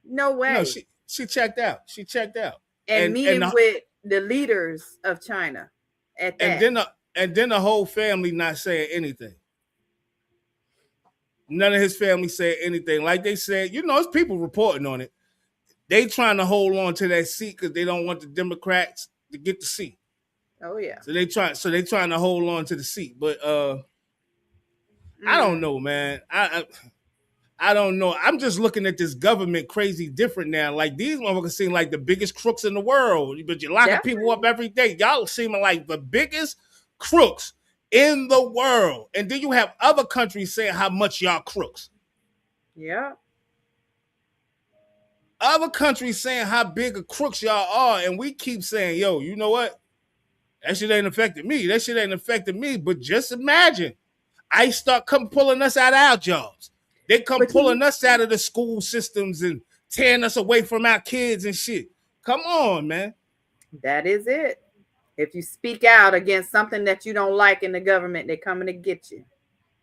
No way. No, she checked out. She checked out. And meeting with the leaders of China at that. And then the whole family not saying anything. None of his family said anything. Like they said, you know, it's people reporting on it. They trying to hold on to that seat because they don't want the Democrats to get the seat. Oh yeah. So they trying to hold on to the seat. But I don't know, man. I don't know. I'm just looking at this government crazy different now. Like, these motherfuckers seem like the biggest crooks in the world. But you're locking people up every day. Y'all seeming like the biggest crooks in the world. And then you have other countries saying how much y'all crooks. Yeah. Other countries saying how big of crooks y'all are. And we keep saying, yo, you know what? That shit ain't affected me. That shit ain't affected me. But just imagine, ICE start pulling us out of our jobs. They come pulling us out of the school systems and tearing us away from our kids and shit. Come on, man. That is it. If you speak out against something that you don't like in the government, they're coming to get you.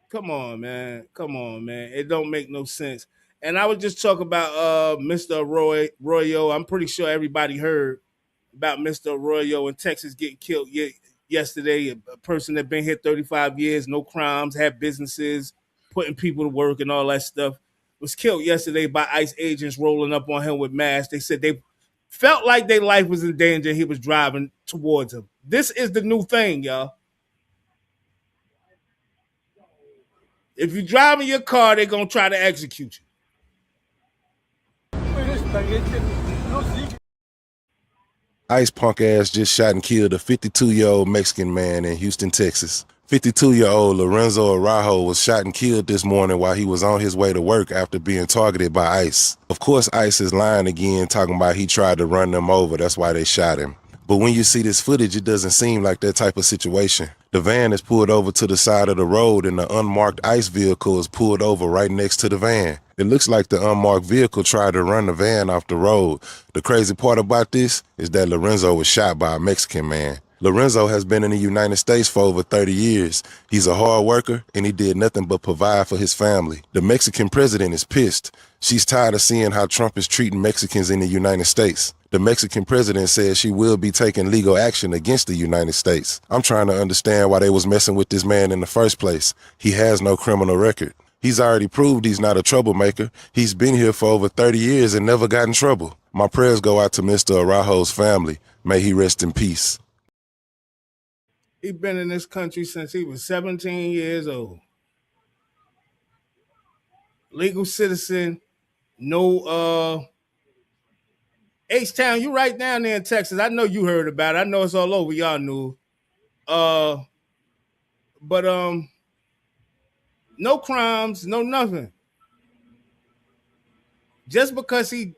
Come on, man. Come on, man. It don't make no sense. And I would just talk about Mr. Arroyo. I'm pretty sure everybody heard about Mr. Arroyo in Texas getting killed yesterday. A person that been here 35 years, no crimes, had businesses, putting people to work and all that stuff, was killed yesterday by ICE agents rolling up on him with masks. They said they felt like their life was in danger. He was driving towards him. This is the new thing, y'all. If you're driving your car, they're going to try to execute you. ICE punk ass just shot and killed a 52-year-old Mexican man in Houston, Texas. 52-year-old Lorenzo Araujo was shot and killed this morning while he was on his way to work after being targeted by ICE. Of course, ICE is lying again, talking about he tried to run them over. That's why they shot him. But when you see this footage, it doesn't seem like that type of situation. The van is pulled over to the side of the road and the unmarked ICE vehicle is pulled over right next to the van. It looks like the unmarked vehicle tried to run the van off the road. The crazy part about this is that Lorenzo was shot by a Mexican man. Lorenzo has been in the United States for over 30 years. He's a hard worker and he did nothing but provide for his family. The Mexican president is pissed. She's tired of seeing how Trump is treating Mexicans in the United States. The Mexican president says she will be taking legal action against the United States. I'm trying to understand why they was messing with this man in the first place. He has no criminal record. He's already proved he's not a troublemaker. He's been here for over 30 years and never got in trouble. My prayers go out to Mr. Araujo's family. May he rest in peace. He's been in this country since he was 17 years old. Legal citizen, no H-Town, you right down there in Texas. I know you heard about it. I know it's all over y'all knew. But no crimes, no nothing. Just because he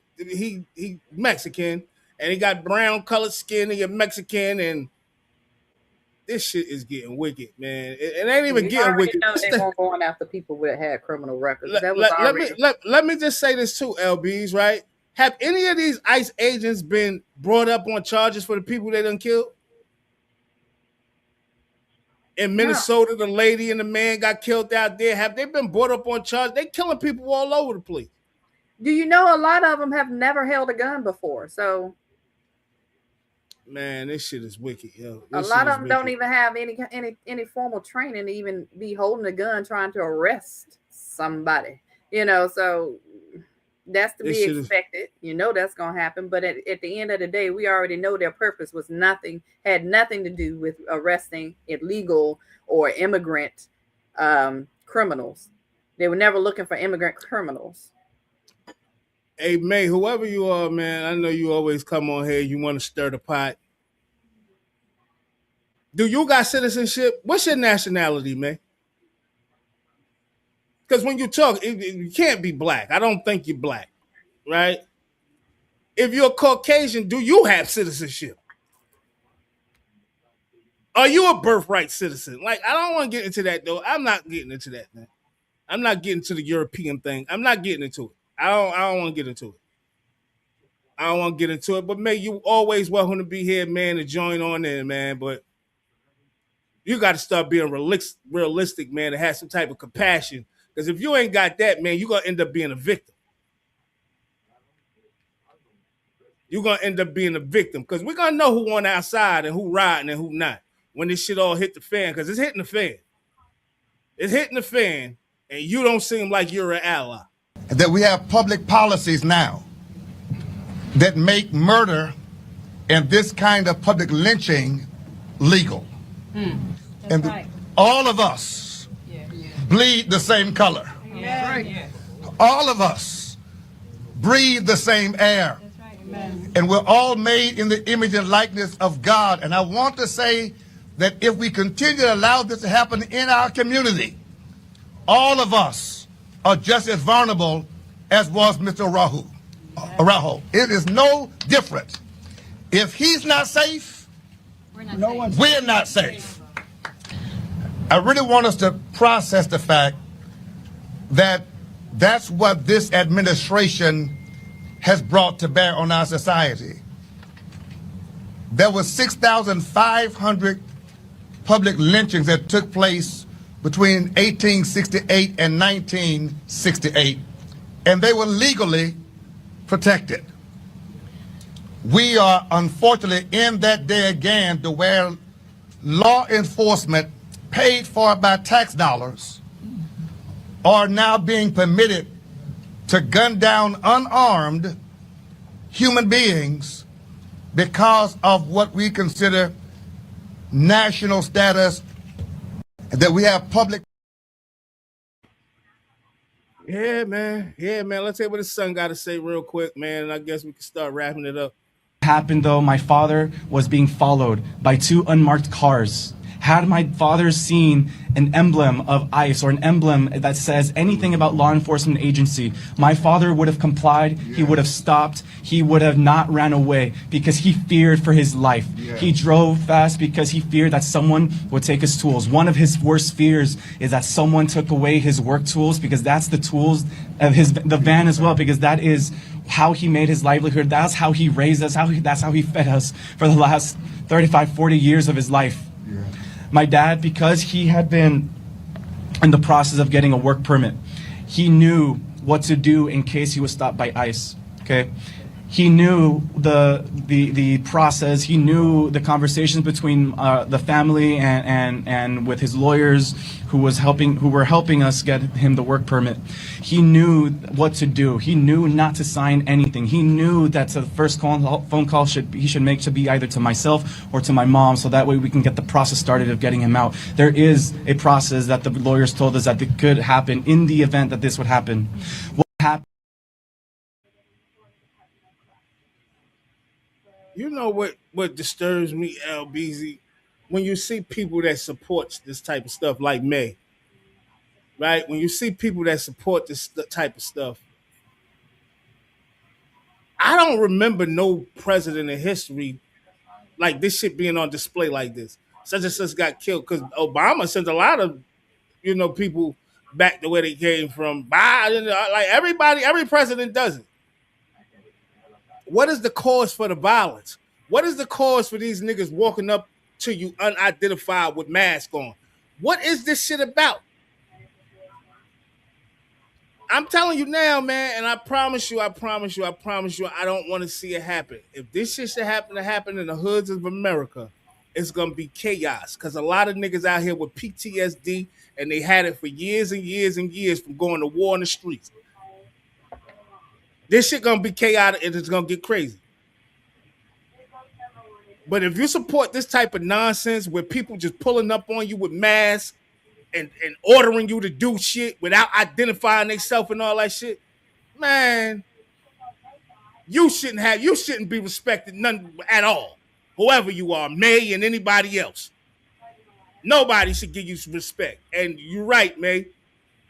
Mexican and he got brown colored skin, he a Mexican, and this shit is getting wicked, man. It ain't even getting wicked. Know they weren't going after people that had criminal records. That was let me just say this too, LBs, right? Have any of these ICE agents been brought up on charges for the people they done killed? In Minnesota, the lady and the man got killed out there. Have they been brought up on charges? They killing people all over the place. Do you know a lot of them have never held a gun before? So, man, this shit is wicked, yo. A lot of them don't even have any formal training to even be holding a gun trying to arrest somebody. You know, so that's to be expected. You know that's gonna happen. But at the end of the day, we already know their purpose was had nothing to do with arresting illegal or immigrant criminals. They were never looking for immigrant criminals. Hey, May, whoever you are, man, I know you always come on here. You want to stir the pot. Do you got citizenship? What's your nationality, May? Because when you talk, you can't be black. I don't think you're black, right? If you're Caucasian, do you have citizenship? Are you a birthright citizen? Like, I don't want to get into that, though. I'm not getting into that, man. I'm not getting to the European thing. I'm not getting into it. I don't want to get into it. I don't want to get into it. But, man, you always welcome to be here, man, to join on in, man. But you got to start being realistic, man, to have some type of compassion. Because if you ain't got that, man, you're going to end up being a victim. You're going to end up being a victim. Because we're going to know who on our side and who riding and who not when this shit all hit the fan. Because it's hitting the fan. It's hitting the fan, and you don't seem like you're an ally. That we have public policies now that make murder and this kind of public lynching legal. And right. All of us bleed the same color. Right. All of us breathe the same air. Right. And we're all made in the image and likeness of God. And I want to say that if we continue to allow this to happen in our community, all of us are just as vulnerable as was Mr. Araujo. It is no different. If he's not safe, we're not safe. I really want us to process the fact that that's what this administration has brought to bear on our society. There were 6,500 public lynchings that took place between 1868 and 1968, and they were legally protected. We are unfortunately in that day again to where law enforcement paid for by tax dollars are now being permitted to gun down unarmed human beings because of what we consider national status, that we have public. Yeah, man. Let's hear what his son got to say real quick, man. And I guess we can start wrapping it up. Happened though, my father was being followed by 2 unmarked cars. Had my father seen an emblem of ICE or an emblem that says anything about law enforcement agency, my father would have complied, he would have stopped, he would have not ran away because he feared for his life. He drove fast because he feared that someone would take his tools. One of his worst fears is that someone took away his work tools, because that's the tools of the van as well, because that is how he made his livelihood. That's how he raised us, that's how he fed us for the last 35, 40 years of his life. My dad, because he had been in the process of getting a work permit, he knew what to do in case he was stopped by ICE, okay? He knew the process, he knew the conversations between the family and with his lawyers who were helping us get him the work permit. He knew what to do. He knew not to sign anything. He knew that the first phone call he should make should be either to myself or to my mom, so that way we can get the process started of getting him out. There is a process that the lawyers told us that it could happen in the event that this would happen. What happened? You know what disturbs me, LBZ? When you see people that supports this type of stuff like May, right? When you see people that support this type of stuff, I don't remember no president in history like this shit being on display like this. Such and such got killed because Obama sent a lot of, people back to where they came from. Like every president does it. What is the cause for the violence? What is the cause for these niggas walking up to you unidentified with masks on? What is this shit about? I'm telling you now, man, and I promise you, I don't want to see it happen. If this shit should happen in the hoods of America, it's gonna be chaos. Cause a lot of niggas out here with PTSD, and they had it for years and years and years from going to war in the streets. This shit gonna be chaotic and it's gonna get crazy. But if you support this type of nonsense where people just pulling up on you with masks and ordering you to do shit without identifying themselves and all that shit, man, you shouldn't be respected none at all. Whoever you are, May and anybody else. Nobody should give you some respect. And you're right, May.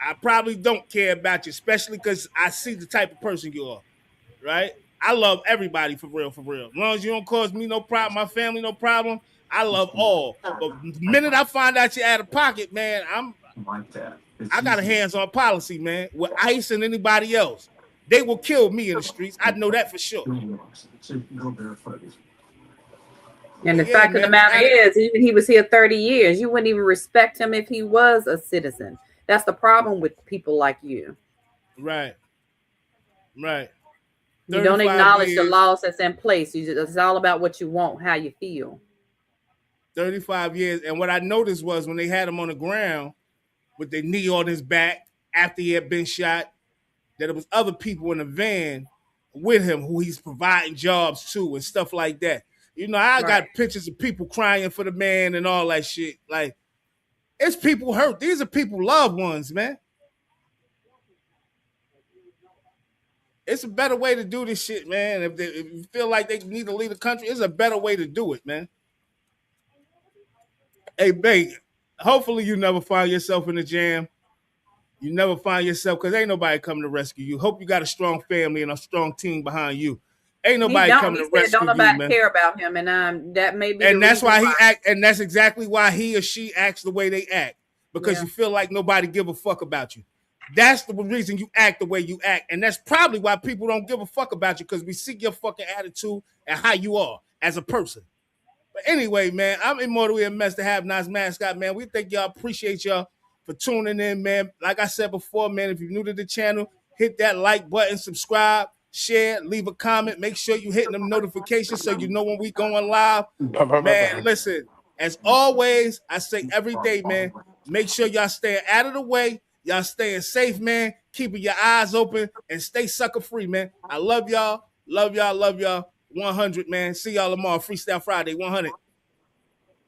I probably don't care about you, especially because I see the type of person you are, right? I love everybody for real, for real. As long as you don't cause me no problem, my family no problem, I love all. But the minute I find out you're out of pocket, man, I got a hands-on policy, man, with ICE and anybody else. They will kill me in the streets. I know that for sure. And the fact of the matter is, even he was here 30 years, you wouldn't even respect him if he was a citizen. That's the problem with people like you. Right. You don't acknowledge the laws that's in place. It's all about what you want, how you feel. 35 years. And what I noticed was when they had him on the ground with their knee on his back after he had been shot, that it was other people in the van with him who he's providing jobs to and stuff like that. I got pictures of people crying for the man and all that shit. Like, it's people hurt. These are people, loved ones, man. It's a better way to do this shit, man. If you feel like they need to leave the country, it's a better way to do it, man. Hey, babe, hopefully you never find yourself in a jam. You never find yourself, because ain't nobody coming to rescue you. Hope you got a strong family and a strong team behind you. Ain't nobody coming to rescue you, man. Don't nobody care about him, and that may be. And that's why he act, and that's exactly why he or she acts the way they act, because you feel like nobody give a fuck about you. That's the reason you act the way you act, and that's probably why people don't give a fuck about you, because we see your fucking attitude and how you are as a person. But anyway, man, I'm Immortal EMS, the Have Nots mascot, man. We think y'all appreciate y'all for tuning in, man. Like I said before, man, if you're new to the channel, hit that like button, subscribe, share, leave a comment. Make sure you hitting them notifications so you know when we going live. Man, listen, as always, I say every day, man, make sure y'all stay out of the way. Y'all staying safe, man. Keeping your eyes open and stay sucker free, man. I love y'all. Love y'all. Love y'all. 100, man. See y'all tomorrow. Freestyle Friday, 100.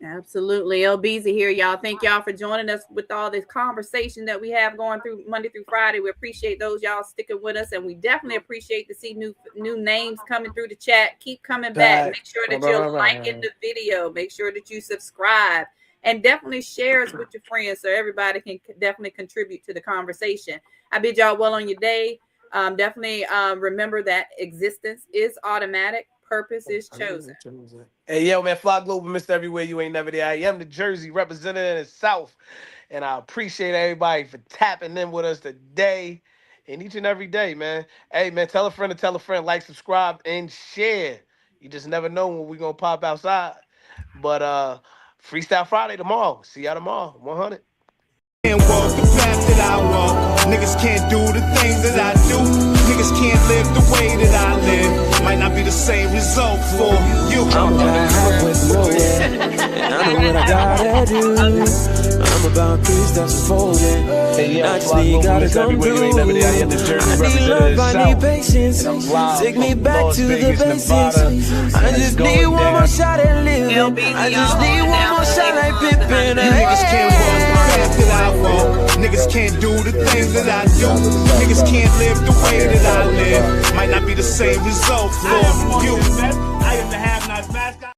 Absolutely. LBZ here, y'all. Thank y'all for joining us with all this conversation that we have going through Monday through Friday. We appreciate those y'all sticking with us, and we definitely appreciate to see new names coming through the chat. Keep coming back. Make sure that you're liking the video. Make sure that you subscribe, and definitely share us with your friends so everybody can definitely contribute to the conversation. I bid y'all well on your day. Definitely remember that existence is automatic. Purpose is chosen. Hey, yo, man, Fly Global, Mr. Everywhere You Ain't Never There. I am the Jersey representative in the South, and I appreciate everybody for tapping in with us today and each and every day, man. Hey, man, tell a friend to tell a friend, like, subscribe, and share. You just never know when we're going to pop outside. But Freestyle Friday tomorrow. See y'all tomorrow. 100. Can't walk the path that I walk. Niggas can't do the things that I do. Niggas can't live the way that I live. Might not be the same result for you. I'm back with no end, and I know what I gotta do. I'm about peace that's unfolding. Naturally, gotta come through. I need love, I need patience. Take me back to the basics. I just need one more shot at living. I just need one more shot like Pippin. Niggas can't walk the path that I walk. Niggas can't do the things that I do. Niggas can't live the way that I live. Might not be the same result for you. I am the have-nots mascot.